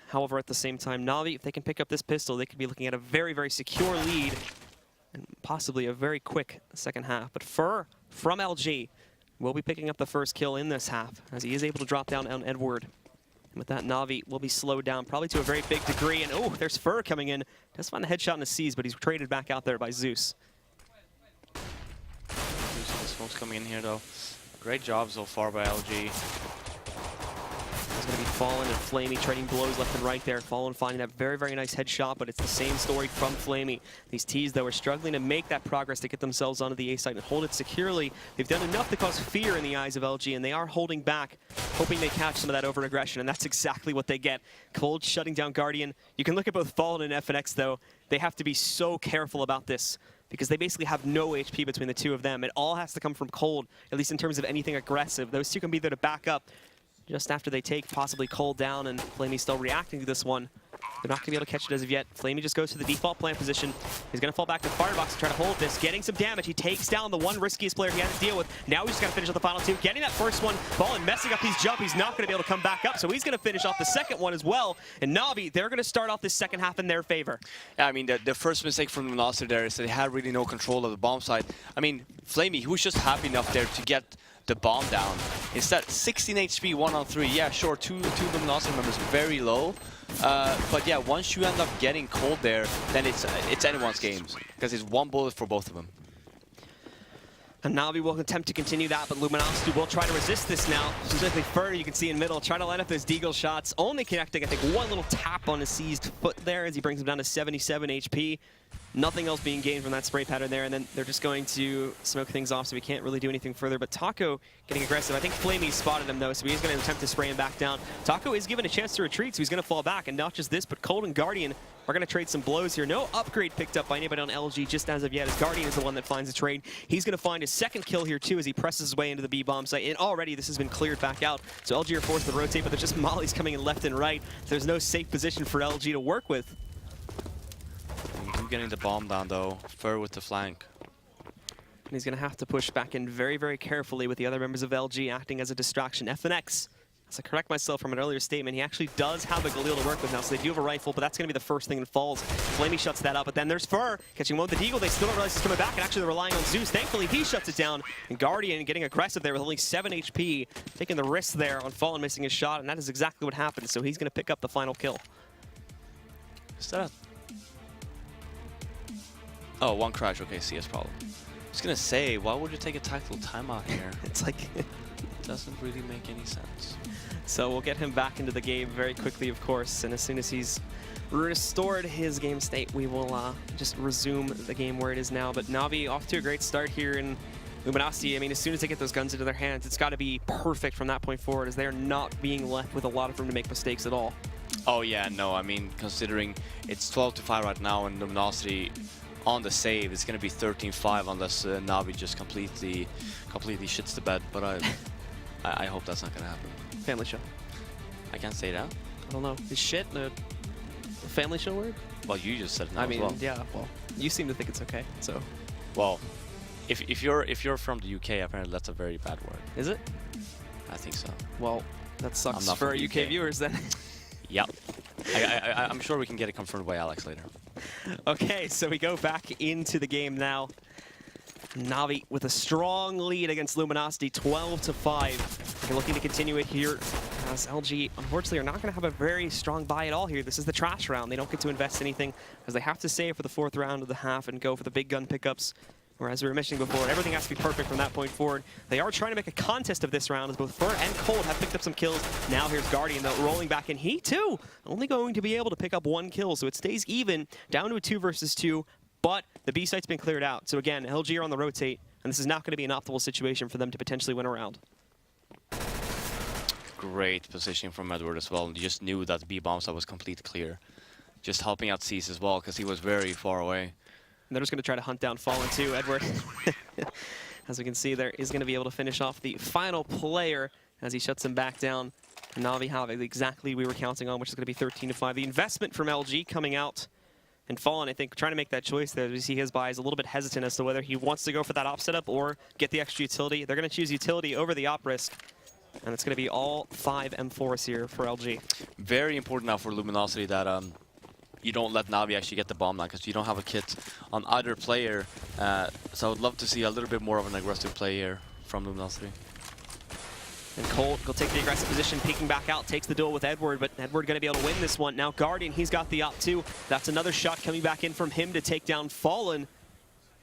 However, at the same time, Navi, if they can pick up this pistol, they could be looking at a very, very secure lead and possibly a very quick second half. But Fur from LG will be picking up the first kill in this half as he is able to drop down on Edward. And with that, Navi will be slowed down probably to a very big degree. And oh, there's Fur coming in. Does find a headshot in the C's, but he's traded back out there by Zeus.
smokes coming in here, though. Great job so far by LG.
It's going to be Fallen and Flamey trading blows left and right there. Fallen finding that very, very nice headshot, but it's the same story from Flamey. These T's, though, are struggling to make that progress to get themselves onto the A site and hold it securely. They've done enough to cause fear in the eyes of LG, and they are holding back, hoping they catch some of that over-aggression, and that's exactly what they get. Cold shutting down Guardian. You can look at both Fallen and FNX, though. They have to be so careful about this, because they basically have no HP between the two of them. It all has to come from Cold, at least in terms of anything aggressive. Those two can be there to back up just after they take possibly Cold down, and Flamey still reacting to this one. They're not going to be able to catch it as of yet. Flamey just goes to the default plant position. He's going to fall back to Firebox to try to hold this, getting some damage. He takes down the one riskiest player he had to deal with. Now he's just got to finish off the final two. Getting that first one, Fallen messing up his jump. He's not going to be able to come back up, so he's going to finish off the second one as well. And NaVi, they're going to start off this second half in their favor.
Yeah, I mean, the first mistake from Luminosity there is that they had really no control of the bomb site. I mean, Flamey, he was just happy enough there to get the bomb down. Instead, 16 HP, 1-on-3. Yeah, sure, two Luminosity members very low. But yeah, once you end up getting Cold there, then it's anyone's games, because it's one bullet for both of them.
And NaVi will attempt to continue that, but Luminosity will try to resist this now. Specifically Fur, you can see in middle, try to line up those Deagle shots, only connecting, I think, one little tap on his seized foot there as he brings him down to 77 HP. Nothing else being gained from that spray pattern there, and then they're just going to smoke things off, so we can't really do anything further. But Taco getting aggressive. I think Flamey spotted him, though, so he's going to attempt to spray him back down. Taco is given a chance to retreat, so he's going to fall back. And not just this, but Cold and Guardian are going to trade some blows here. No upgrade picked up by anybody on LG just as of yet, as Guardian is the one that finds the trade. He's going to find his second kill here, too, as he presses his way into the B-bomb site. And already this has been cleared back out, so LG are forced to rotate, but there's just mollies coming in left and right. So there's no safe position for LG to work with.
Getting the bomb down, though. Fur with the flank.
And he's going to have to push back in very, very carefully with the other members of LG acting as a distraction. FNX, as I correct myself from an earlier statement, he actually does have a Galil to work with now, so they do have a rifle, but that's going to be the first thing that falls. Flamey shuts that up, but then there's Fur catching one with the Deagle. They still don't realize he's coming back, and actually they're relying on Zeus. Thankfully, he shuts it down, and Guardian getting aggressive there with only 7 HP, taking the risk there on Fallen missing his shot, and that is exactly what happened, so he's going to pick up the final kill.
Is that a... Oh, one crash. Okay, CS problem. I was gonna say, why would you take a tactical timeout here?
It's like...
It doesn't really make any sense.
So we'll get him back into the game very quickly, of course, and as soon as he's restored his game state, we will just resume the game where it is now. But NaVi off to a great start here in Luminosity. I mean, as soon as they get those guns into their hands, it's got to be perfect from that point forward, as they are not being left with a lot of room to make mistakes at all.
Oh yeah, no, I mean, considering it's 12-5 right now and Luminosity on the save, it's going to be 13-5 unless NaVi just completely shits the bed. But I hope that's not going to happen.
Family show.
I can't say that.
I don't know. Is shit a family show word?
Well, you just said no
I mean,
as well.
yeah. Well, you seem to think it's okay. So.
Well, if you're from the UK, apparently that's a very bad word.
Is it?
I think so.
Well, that sucks
not
for our
from
UK viewers then.
Yep. I'm sure we can get it confirmed by Alex later.
Okay, so we go back into the game now. NaVi with a strong lead against Luminosity, 12-5. They're looking to continue it here, as LG unfortunately are not going to have a very strong buy at all here. This is the trash round. They don't get to invest anything, as they have to save for the 4th round of the half and go for the big gun pickups. Whereas we were mentioning before, everything has to be perfect from that point forward. They are trying to make a contest of this round, as both Fur and Cold have picked up some kills. Now here's Guardian, though, rolling back in. He, too, only going to be able to pick up 1 kill, so it stays even, down to a 2 versus 2. But the B site's been cleared out. So again, LG are on the rotate, and this is not going to be an optimal situation for them to potentially win a round.
Great positioning from Edward as well. You just knew that B-bomb site was completely clear. Just helping out Cease as well, because he was very far away.
And they're just going to try to hunt down Fallen too, Edward. As we can see, there is going to be able to finish off the final player as he shuts him back down. And NaVi have exactly we were counting on, which is going to be 13-5. The investment from LG coming out. And Fallen, I think, trying to make that choice there. We see his buy is a little bit hesitant as to whether he wants to go for that op setup or get the extra utility. They're going to choose utility over the op risk. And it's going to be all 5 M4s here for LG.
Very important now for Luminosity that you don't let NaVi actually get the bomb now, because you don't have a kit on either player. So I would love to see a little bit more of an aggressive play here from Luminosity.
And Cold will take the aggressive position, peeking back out, takes the duel with Edward, but Edward going to be able to win this one. Now Guardian, he's got the op too. That's another shot coming back in from him to take down Fallen.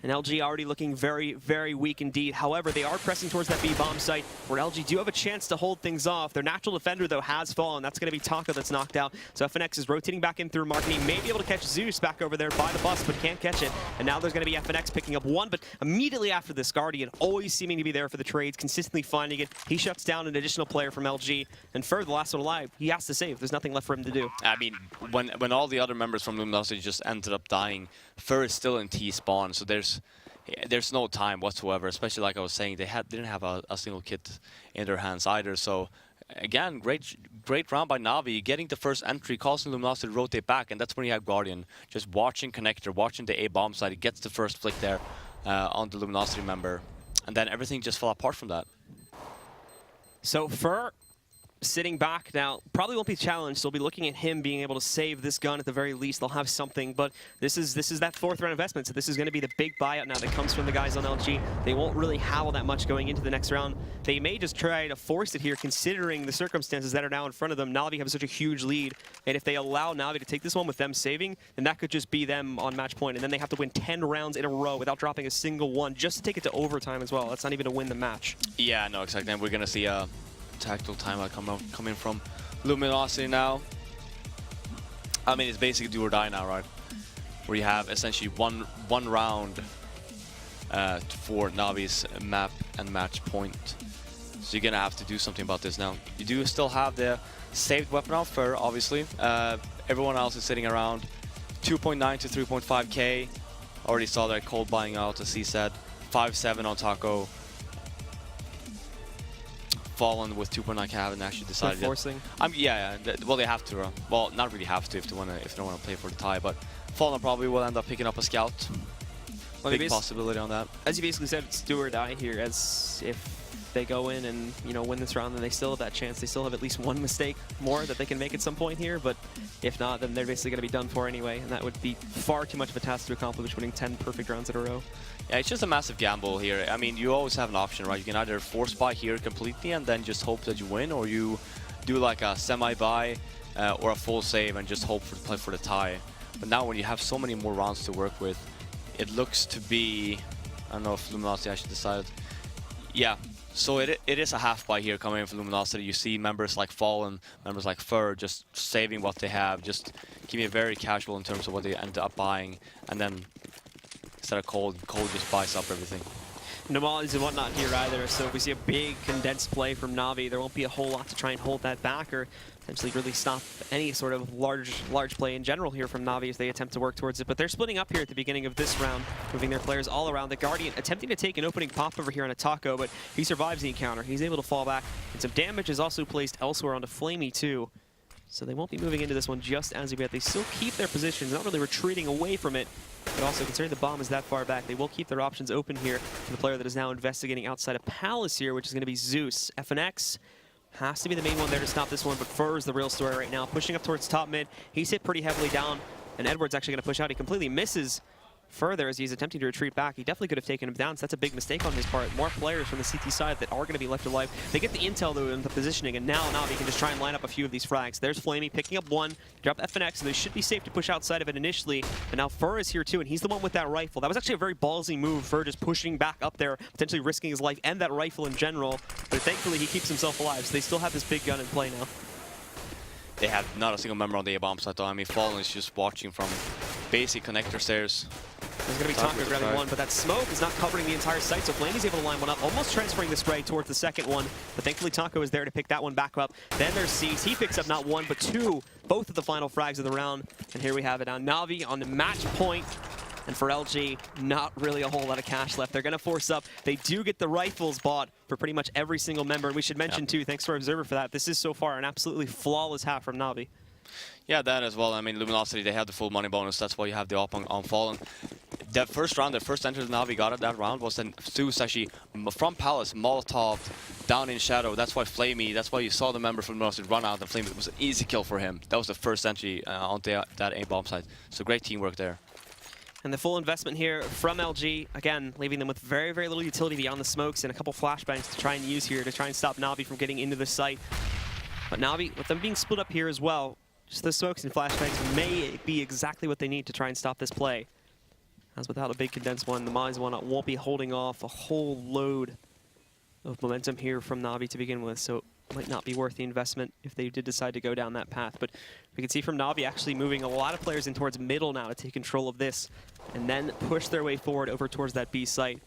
And LG already looking very, very weak indeed. However, they are pressing towards that B bomb site, where LG do have a chance to hold things off. Their natural defender, though, has fallen. That's going to be Taco that's knocked out. So FNX is rotating back in through Market. He may be able to catch Zeus back over there by the bus, but can't catch it. And now there's going to be FNX picking up one, but immediately after this, Guardian always seeming to be there for the trades, consistently finding it. He shuts down an additional player from LG. And Fer, the last one alive, he has to save. There's nothing left for him to do.
I mean, when all the other members from Luminosity just ended up dying, Fer is still in T spawn, so there's no time whatsoever, especially like I was saying, they didn't have a single kit in their hands either. So again, great round by NaVi, getting the first entry, causing Luminosity to rotate back, and that's when you have Guardian just watching Connector, watching the A bomb side. He gets the first flick there on the Luminosity member, and then everything just fell apart from that.
So Fer sitting back now, probably won't be challenged. They'll be looking at him being able to save this gun at the very least. They'll have something, but this is that fourth round investment. So this is going to be the big buyout now that comes from the guys on LG. They won't really have all that much going into the next round. They may just try to force it here, considering the circumstances that are now in front of them. NaVi have such a huge lead, and if they allow NaVi to take this one with them saving, then that could just be them on match point, and then they have to win 10 rounds in a row without dropping a single one, just to take it to overtime as well. That's not even to win the match.
Yeah, no, exactly. And we're going to see a tactical timeout coming from Luminosity now. I mean, it's basically do or die now, right? Where you have essentially one round for Navi's map and match point. So you're gonna have to do something about this now. You do still have the saved weapon out for, obviously. Everyone else is sitting around 2.9 to 3.5k. Already saw that cold buying out, as he said. 5-7 on Taco. Fallen with 2.9k, haven't actually decided
forcing.
yet. Yeah, well, they have to. Well, not really have to if they don't want to play for the tie, but Fallen probably will end up picking up a scout.
Well,
big possibility on that.
As you basically said, it's do or die here. As if they go in and win this round, then they still have that chance. They still have at least one mistake more that they can make at some point here. But if not, then they're basically going to be done for anyway, and that would be far too much of a task to accomplish, winning 10 perfect rounds in a row.
Yeah, it's just a massive gamble here. I mean, you always have an option, right? You can either force buy here completely and then just hope that you win, or you do like a semi-buy or a full save and just hope to play for the tie. But now when you have so many more rounds to work with, it looks to be, I don't know if Luminosity actually decided. Yeah, so it is a half buy here coming in for Luminosity. You see members like Fallen, members like Fer just saving what they have, just keeping it very casual in terms of what they end up buying, and then instead of Cold just buys up everything.
No mollies and whatnot here either, so if we see a big condensed play from NaVi, there won't be a whole lot to try and hold that back or potentially really stop any sort of large play in general here from NaVi as they attempt to work towards it. But they're splitting up here at the beginning of this round, moving their players all around. The Guardian attempting to take an opening pop over here on a Taco, but he survives the encounter. He's able to fall back, and some damage is also placed elsewhere onto Flamey too. So they won't be moving into this one just as of yet. They still keep their positions, not really retreating away from it, but also considering the bomb is that far back, they will keep their options open here for the player that is now investigating outside of Palace here, which is going to be Zeus. FNX has to be the main one there to stop this one, but Fer is the real story right now, pushing up towards top mid. He's hit pretty heavily down, and Edward's actually going to push out. He completely misses further as he's attempting to retreat back. He definitely could have taken him down, so that's a big mistake on his part. More players from the CT side that are going to be left alive. They get the intel, though, in the positioning, and now NaVi can just try and line up a few of these frags. There's Flamey picking up one, drop FNX, so they should be safe to push outside of it initially. But now Fer is here, too, and he's the one with that rifle. That was actually a very ballsy move, Fer just pushing back up there, potentially risking his life and that rifle in general. But thankfully, he keeps himself alive, so they still have this big gun in play now.
They have not a single member on the A-bomb side, though. I mean, Fallen is just watching from basic connector stairs.
There's going to be Taco grabbing one, but that smoke is not covering the entire site, so Flamey's able to line one up, almost transferring the spray towards the second one, but thankfully Taco is there to pick that one back up. Then there's Cease. He picks up not one, but two, both of the final frags of the round, and here we have it now. NaVi on the match point, and for LG, not really a whole lot of cash left. They're going to force up. They do get the rifles bought for pretty much every single member, and we should mention, too, thanks to our observer for that, this is so far an absolutely flawless half from NaVi.
Yeah, that as well. I mean, Luminosity, they have the full money bonus. That's why you have the op on Fallen. That first round, the first entry NaVi got at that round was then Zeus actually from Palace, Molotov, down in Shadow. That's why Flamey, that's why you saw the member from Luminosity run out, and Flamey, it was an easy kill for him. That was the first entry on that A-bomb side. So great teamwork there.
And the full investment here from LG, again, leaving them with very, very little utility beyond the smokes and a couple flashbangs to try and use here to try and stop NaVi from getting into the site. But NaVi, with them being split up here as well, just the smokes and flashbangs may be exactly what they need to try and stop this play. as without a big condensed one, the Mize one won't be holding off a whole load of momentum here from NaVi to begin with, so it might not be worth the investment if they did decide to go down that path. But we can see from NaVi actually moving a lot of players in towards middle now to take control of this, and then push their way forward over towards that B site,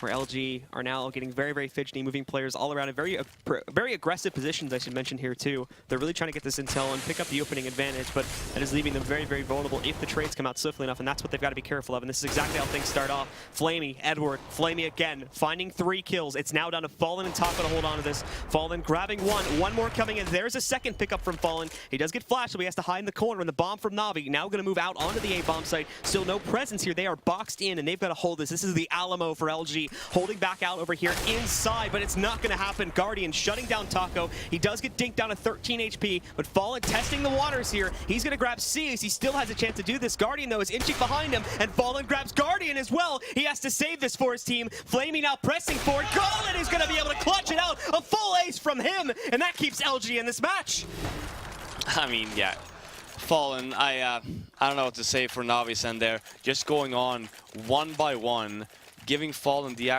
where LG are now getting very, very fidgety, moving players all around in very aggressive positions, I should mention here too. They're really trying to get this intel and pick up the opening advantage, but that is leaving them very, very vulnerable if the trades come out swiftly enough, and that's what they've got to be careful of, and this is exactly how things start off. Flamey, Edward, Flamey again, finding 3 kills. It's now down to Fallen and Taco to hold on to this. Fallen grabbing one more coming in. There's a second pickup from Fallen. He does get flashed, so he has to hide in the corner, and the bomb from NaVi now going to move out onto the A-bomb site. Still no presence here. They are boxed in, and they've got to hold this. This is the Alamo for LG, holding back out over here inside, but it's not going to happen. Guardian shutting down Taco. He does get dinked down to 13 HP, but Fallen testing the waters here. He's going to grab C as he still has a chance to do this. Guardian, though, is inching behind him, and Fallen grabs Guardian as well. He has to save this for his team. Flamey now pressing forward. Golden is going to be able to clutch it out. A full ace from him, and that keeps LG in this match.
I mean, yeah. Fallen, I don't know what to say for NaVi's end there. Just going on one by one, giving Fallen the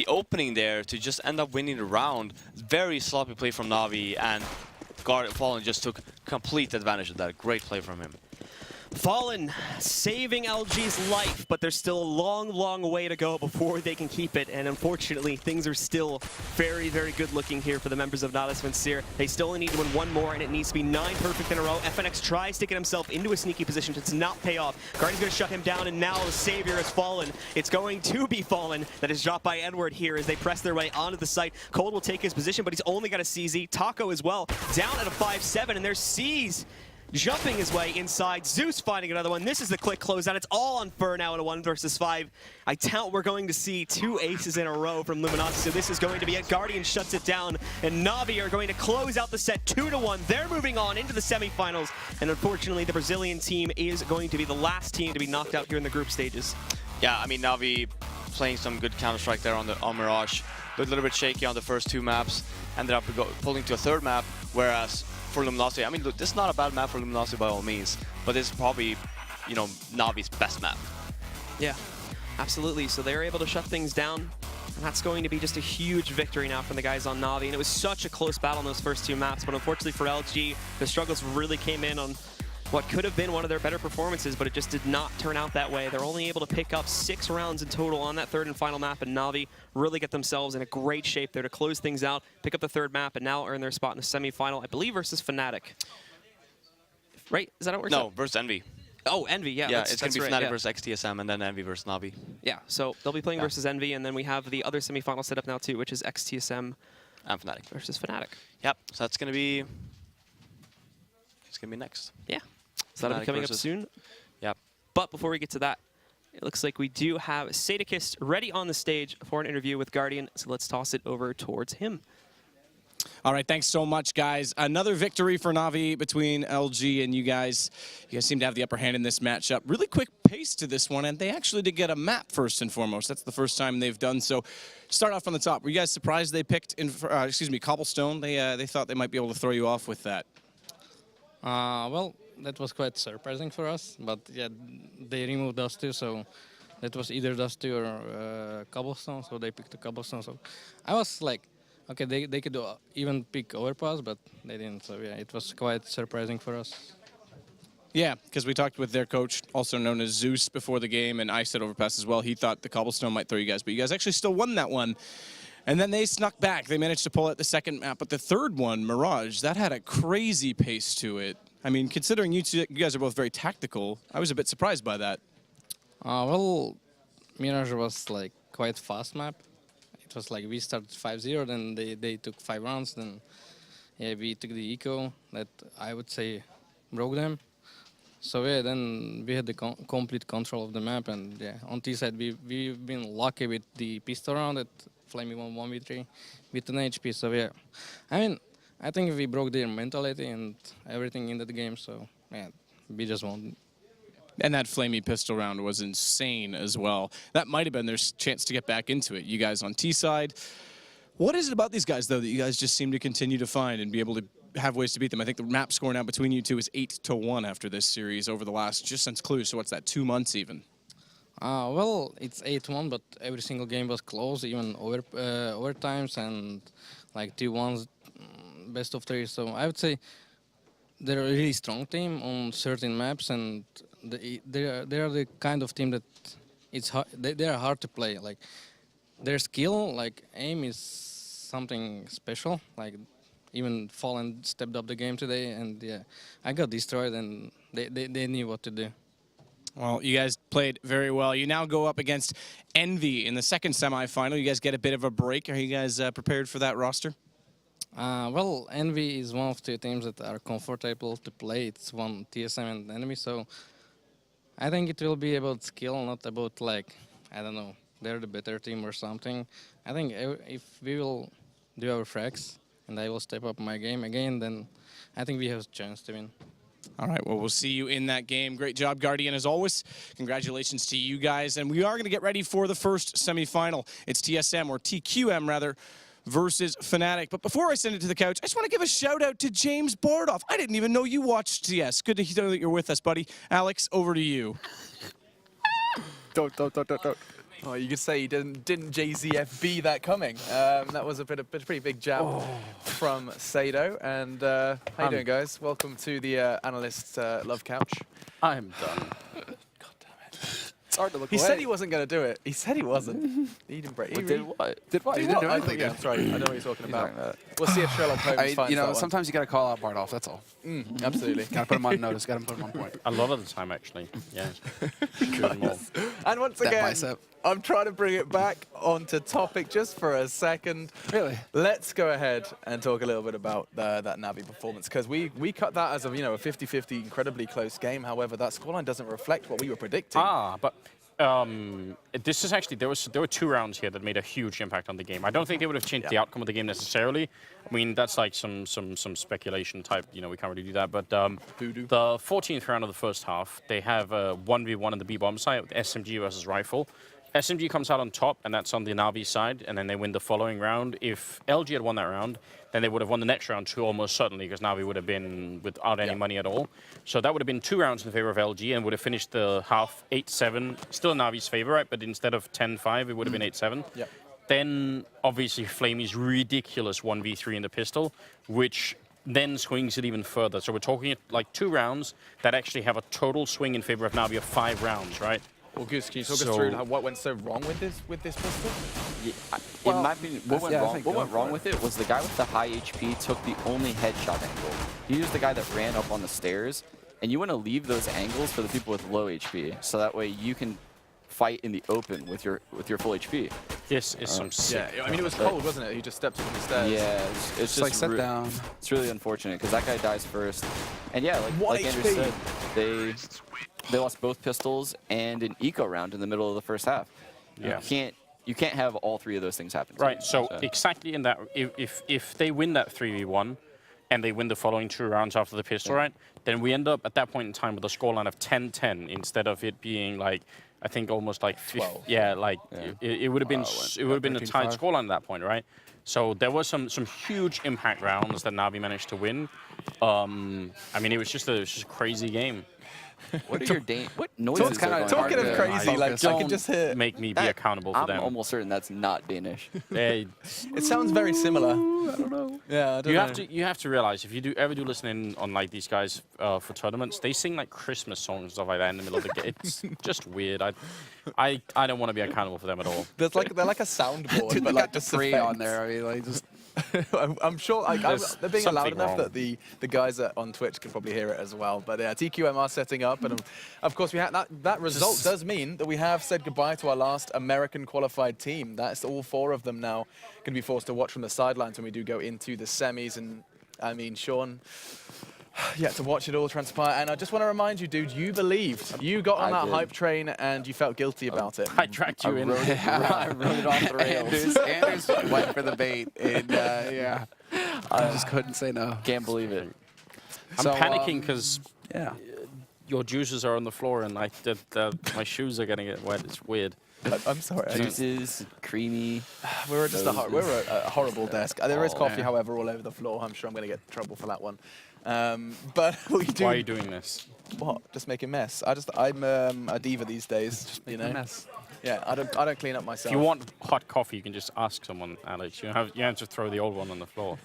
opening there to just end up winning the round. Very sloppy play from NaVi, and Fallen just took complete advantage of that. Great play from him.
Fallen saving LG's life, but there's still a long, long way to go before they can keep it. And unfortunately, things are still very, very good looking here for the members of Nautilus Vincere. They still only need to win one more, and it needs to be 9 perfect in a row. FNX tries to get himself into a sneaky position. It does not pay off. Guardian's going to shut him down, and now the savior is Fallen. It's going to be Fallen that is dropped by Edward here as they press their way onto the site. Cold will take his position, but he's only got a CZ. Taco as well, down at a 5-7, and there's C's jumping his way inside. Zeus finding another one. This is the quick closeout. It's all on Fur now in a 1 versus 5. I doubt we're going to see 2 aces in a row from Luminosity, so this is going to be it. Guardian shuts it down, and NaVi are going to close out the set 2-1. They're moving on into the semifinals, and unfortunately, the Brazilian team is going to be the last team to be knocked out here in the group stages.
Yeah, I mean, NaVi playing some good Counter-Strike there on Mirage. Looked a little bit shaky on the first 2 maps. Ended up pulling to a 3rd map, whereas for Luminosity, I mean, look, this is not a bad map for Luminosity by all means, but this is probably, you know, NaVi's best map.
Yeah, absolutely. So they're able to shut things down, and that's going to be just a huge victory now from the guys on NaVi. And it was such a close battle in those first 2 maps, but unfortunately for LG, the struggles really came in on what could have been one of their better performances, but it just did not turn out that way. They're only able to pick up 6 rounds in total on that 3rd and final map, and NaVi really get themselves in a great shape there to close things out, pick up the 3rd map, and now earn their spot in the semifinal, I believe, versus Fnatic. Right? Is that how it works?
No,
out?
versus Envy.
Oh, Envy, yeah.
Yeah, it's going to be
right,
Fnatic
yeah.
versus XTSM, and then Envy versus NaVi.
Yeah, so they'll be playing versus Envy, and then we have the other semifinal set up now too, which is XTSM
and Fnatic
versus Fnatic.
Yep, so that's going to be... It's going to be next.
Yeah. So that'll be coming up soon.
Yep.
But before we get to that, it looks like we do have Sadakist ready on the stage for an interview with Guardian, so let's toss it over towards him.
All right, thanks so much, guys. Another victory for NaVi between LG and you guys. You guys seem to have the upper hand in this matchup. Really quick pace to this one, and they actually did get a map first and foremost. That's the first time they've done so. Start off on the top. Were you guys surprised they picked, Cobblestone? They thought they might be able to throw you off with that.
Well, that was quite surprising for us, but yeah, they removed Dust 2, so that was either Dust 2 or Cobblestone, so they picked the Cobblestone. So I was like, okay, they could even pick Overpass, but they didn't, so yeah, it was quite surprising for us.
Yeah, because we talked with their coach, also known as Zeus, before the game, and I said Overpass as well. He thought the Cobblestone might throw you guys, but you guys actually still won that one. And then they snuck back. They managed to pull out the 2nd map, but the 3rd one, Mirage, that had a crazy pace to it. I mean, considering you guys are both very tactical, I was a bit surprised by that.
Well, Mirage was like quite fast map. It was like we started 5-0, then they took 5 rounds, then yeah, we took the eco that I would say broke them. So yeah, then we had the complete control of the map, and yeah, on T side we've been lucky with the pistol round that Flamey won 1v3 with an HP. So yeah, I mean, I think we broke their mentality and everything in the game. So yeah, we just won.
And that Flamey pistol round was insane as well. That might have been their chance to get back into it. You guys on T side. What is it about these guys, though, that you guys just seem to continue to find and be able to have ways to beat them. I think the map score now between you two is 8-1 after this series over the last, just since Clue, so what's that, 2 months even?
Well, it's 8-1, but every single game was close, even overtimes and like 2-1s, best of 3. So I would say they're a really strong team on certain maps, and they are the kind of team that it's hard, they are hard to play. Like their skill, like aim, is something special. Like even Fallen stepped up the game today, and yeah, I got destroyed, and they knew what to do.
Well, you guys played very well. You now go up against NaVi in the second semifinal. You guys get a bit of a break. Are you guys prepared for that roster?
Well, NaVi is one of the teams that are comfortable to play. It's one TSM and enemy, so I think it will be about skill, not about like, I don't know, they're the better team or something. I think if we will do our frags and I will step up my game again, then I think we have a chance to win.
All right, well, we'll see you in that game. Great job, Guardian, as always. Congratulations to you guys. And we are going to get ready for the first semifinal. It's TSM, or TQM, rather, versus Fnatic. But before I send it to the couch, I just want to give a shout-out to James Bardoff. I didn't even know you watched TS. Good to know that you're with us, buddy. Alex, over to you.
Don't. Oh, you could say didn't JZFB that coming. That was a pretty big jab from Sado. And how you doing, guys? Welcome to the Analyst Love Couch.
I'm done.
God damn it.
It's hard to look
He
away.
said he wasn't going to do it. He said he wasn't. He didn't break.
Did what?
Did what?
He
He didn't do
I
anything.
think, yeah, sorry, I don't know what you're talking about.
talking about?
We'll see if Sherlock Holmes finds
You know,
that
sometimes you got to call out Bardoff, that's all.
one. Absolutely.
Got to put him on notice, got to put him on point.
A lot of the time, actually. Yeah. Good more.
And once
That
again,
bicep.
I'm trying to bring it back onto topic just for a second.
Really?
Let's go ahead and talk a little bit about that NaVi performance, because we cut that as a 50-50 incredibly close game. However, that scoreline doesn't reflect what we were predicting.
But this is actually, there were 2 rounds here that made a huge impact on the game. I don't think they would have changed the outcome of the game necessarily. I mean, that's like some speculation type, we can't really do that. But the 14th round of the first half, they have a 1v1 on the B-bomb side with SMG versus Rifle. SMG comes out on top, and that's on the NaVi side, and then they win the following round. If LG had won that round, then they would have won the next round too, almost certainly, because NaVi would have been without any money at all. So that would have been 2 rounds in favor of LG, and would have finished the half 8-7, still in NaVi's favor, right? But instead of 10-5, it would have been 8-7.
Yep.
Then, obviously, Flamey's ridiculous 1v3 in the pistol, which then swings it even further. So we're talking like 2 rounds that actually have a total swing in favor of NaVi of 5 rounds, right?
Well, Goose, can you talk us through what went so wrong with this pistol?
Yeah, in my opinion, what went wrong with it was the guy with the high HP took the only headshot angle. He used the guy that ran up on the stairs, and you want to leave those angles for the people with low HP, so that way you can fight in the open with your full HP.
This is some sick.
Yeah, I mean, it was cold, wasn't it? He just stepped up on the stairs.
Yeah, it's just
like sit down.
It's really unfortunate because that guy dies first. And yeah, like Andrew said, they lost both pistols and an eco round in the middle of the first half.
Yeah.
You can't have all 3 of those things happen.
Right, so exactly in that, if they win that 3v1 and they win the following 2 rounds after the pistol, right, then we end up at that point in time with a scoreline of 10-10 instead of it being like, I think almost like 12. Yeah, like it would have been a tight scoreline at that point, right? So there was some huge impact rounds that NaVi managed to win. I mean, it was just a crazy game.
What are your what noises are going
Talking
on?
of crazy, like I could just hear.
Make me be accountable for them.
I'm almost certain that's not Danish.
It sounds very similar. I don't know. Yeah, I don't know.
You have to realize if you ever do listen in on like these guys for tournaments, they sing like Christmas songs and stuff like that in the middle of the game. It's just weird. I don't want to be accountable for them at all.
They're like a soundboard,
Dude,
but
they
like
got the
just
three on there. I mean, like just.
I'm sure they're being loud
something
enough
wrong.
that the guys on Twitch can probably hear it as well. But yeah, TQM are setting up, and of course we have that result does mean that we have said goodbye to our last American qualified team. That's all 4 of them now going to be forced to watch from the sidelines when we do go into the semis. And I mean, Sean, yeah, to watch it all transpire. And I just want to remind you, dude, you believed. You got on that hype train and you felt guilty about it.
I dragged you in.
I rode it off the rails.
Anders went for the bait, and yeah, I just couldn't say no.
Can't believe it.
I'm panicking because
Yeah.
your juices are on the floor and like my shoes are gonna get wet. It's weird.
I'm sorry.
Juices, creamy.
We're just we're a horrible desk. There is coffee, however, all over the floor. I'm sure I'm going to get in trouble for that one. But we do.
Why are you doing this?
What? Just making mess. I'm a diva these days. Just you know.
Mess.
Yeah, I don't clean up myself.
If you want hot coffee, you can just ask someone, Alex. You have to throw the old one on the floor.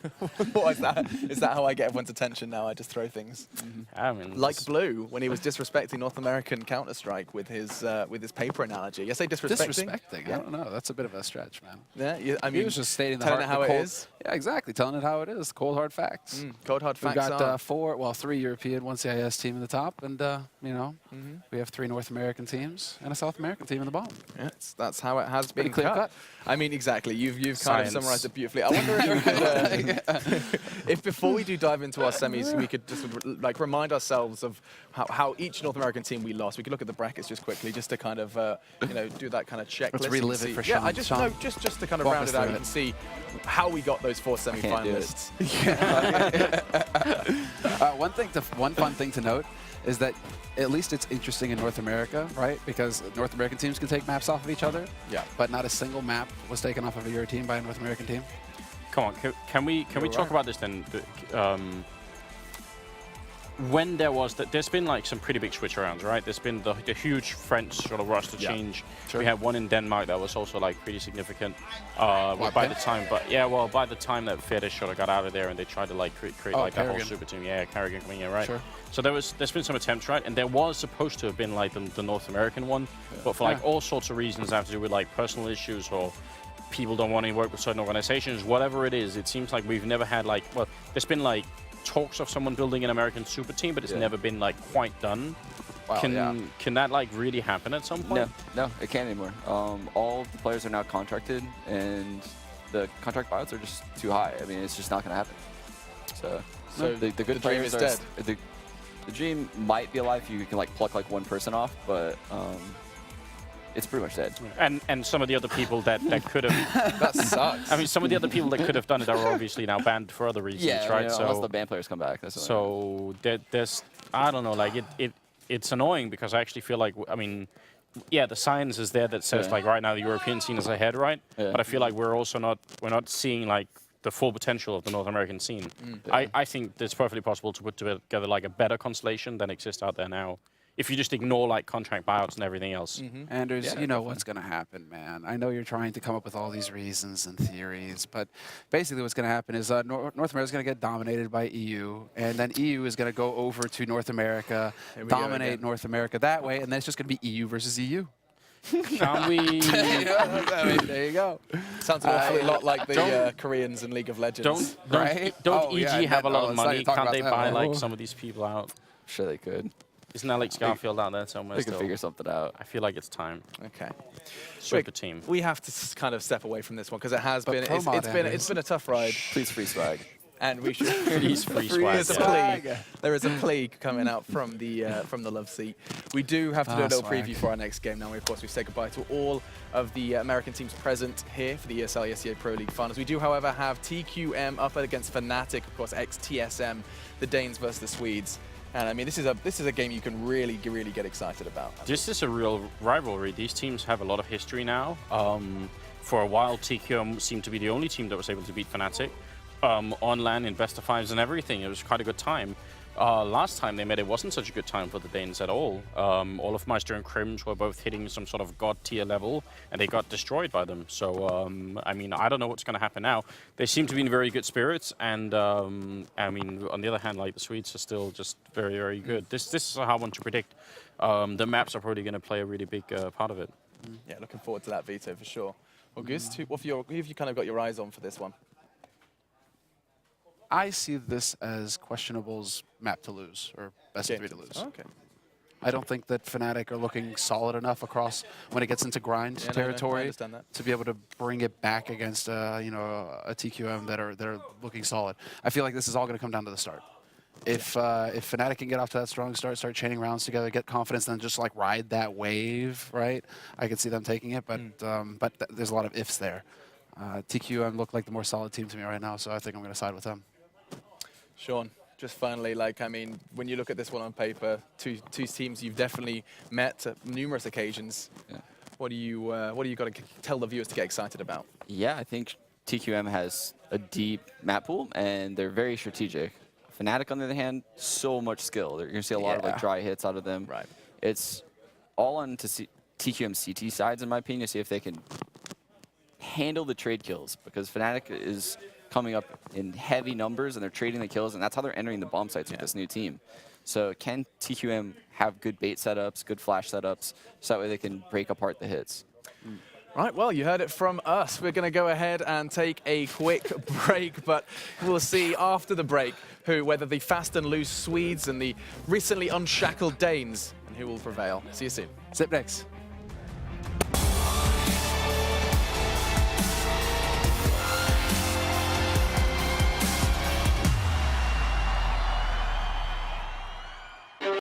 What is that? Is that how I get everyone's attention now? I just throw things.
I mean,
Like Blue when he was disrespecting North American Counter-Strike with his paper analogy. Yes, I disrespecting.
Disrespecting?
Yeah.
I don't know. That's a bit of a stretch, man.
Yeah, I mean,
He was just stating
telling it how it
cold,
is.
Yeah, exactly. Telling it how it is. Cold hard facts.
Cold hard
We've
facts are.
got 3 European, 1 CIS team in the top, and you know, we have 3 North American teams and a South American team in the bottom.
Yeah, that's how it has been
Pretty clear cut.
I mean, exactly. You've kind
Science.
of summarized it beautifully. I wonder if we could, if before we do dive into our semis, we could just like remind ourselves of how each North American team we lost. We could look at the brackets just quickly, just to kind of you know, do that kind of checklist.
Let's relive it for
Yeah,
Sean.
I just no, just to kind of
Walk
round
us
it out.
through
You
it.
can see how we got those 4 semi-finalists.
One fun thing to note is that at least it's interesting in North America, right? Because North American teams can take maps off of each other.
Yeah.
But not a single map was taken off of a Euro team by a North American team.
come on, can we talk about this then? When there's been like some pretty big switch arounds, right? There's been the huge French sort of rush to change.
Sure.
We had one in Denmark that was also like pretty significant. By the time that Fede sort of got out of there and they tried to like create like that whole
Carrigan.
super team. Yeah, Carrigan coming in, right?
Sure.
So there's been some attempts, right? And there was supposed to have been like the North American one, but for like all sorts of reasons that have to do with like personal issues or people don't want to work with certain organizations, whatever it is, it seems like we've never had like, well, there's been like talks of someone building an American super team, but it's never been like quite done.
Wow,
Can that like really happen at some point?
No, it can't anymore. All the players are now contracted, and the contract buyouts are just too high. I mean, it's just not going to happen. So the good
the dream
players
is
are
dead.
The dream might be alive if you can like pluck like one person off, but it's pretty much dead.
And some of the other people that could have
That sucks.
I mean, some of the other people that could have done it are obviously now banned for other reasons, right?
You know, unless the band players come back. That's what I mean.
So there's, I don't know, like it's annoying because I actually feel like, I mean, yeah, the science is there that says like right now the European scene is ahead, right?
Yeah.
But I feel like we're not seeing like the full potential of the North American scene. I think it's perfectly possible to put together like a better constellation than exists out there now. If you just ignore like contract buyouts and everything else.
Anders, you know what's going to happen, man. I know you're trying to come up with all these reasons and theories, but basically what's going to happen is North America is going to get dominated by EU, and then EU is going to go over to North America, dominate North America that way, and then it's just going to be EU versus EU.
Can we?
I mean, there you go.
Sounds an awfully lot like the Koreans in League of Legends.
Don't EG have a lot of money? Can't they buy like
Oh.
some of these people out?
Sure they could.
Isn't Alex Garfield out there somewhere
They could
still?
figure something out.
I feel like it's time.
Okay.
Super team.
We have to kind of step away from this one because it has been
pro mod,
it's been a tough ride,
Please free swag.
and we should
Please free swag.
There's a plea. There is a plea coming out from the love seat. We do have to do a little
swag.
preview for our next game. Now, of course, we say goodbye to all of the American teams present here for the ESL ESEA Pro League finals. We do, however, have TQM up against Fnatic, of course, ex-TSM, the Danes versus the Swedes. And I mean, this is a game you can really get excited about.
This is a real rivalry. These teams have a lot of history now. For a while, TQM seemed to be the only team that was able to beat Fnatic. On LAN in best of fives and everything. It was quite a good time. Last time they met, it wasn't such a good time for the Danes at all. Olofmeister and Crims were both hitting some sort of god tier level, and they got destroyed by them. So, I mean, I don't know what's going to happen now. They seem to be in very good spirits, and I mean, on the other hand, like the Swedes are still just very good. This is a hard one to predict. The maps are probably going to play a really big part of it.
Yeah, looking forward to that, Vito, for sure. August, who have you kind of got your eyes on for this one?
I see this as Questionable's map to lose, or best of 3 to lose.
Oh, okay.
I don't think that Fnatic are looking solid enough across when it gets into grind
Yeah, no, I
territory
understand that.
to be able to bring it back against you know, a TQM that are looking solid. I feel like this is all going to come down to the start. If Fnatic can get off to that strong start chaining rounds together, get confidence, then just like ride that wave, right? I could see them taking it, but there's a lot of ifs there. TQM look like the more solid team to me right now, so I think I'm going to side with them.
Sean, just finally, like, I mean, when you look at this one on paper, two teams you've definitely met at numerous occasions.
Yeah.
what do you got to tell the viewers to get excited about?
Yeah, I think TQM has a deep map pool, and they're very strategic. Fnatic, on the other hand, so much skill. You're going to see a lot of like dry hits out of them.
Right.
It's all on to TQM CT sides, in my opinion, to see if they can handle the trade kills, because Fnatic is coming up in heavy numbers, and they're trading the kills, and that's how they're entering the bomb sites with this new team. So can TQM have good bait setups, good flash setups, so that way they can break apart the hits?
Right, well, you heard it from us. We're going to go ahead and take a quick break, but we'll see after the break whether the fast and loose Swedes and the recently unshackled Danes, and who will prevail. See you soon.
Zip next.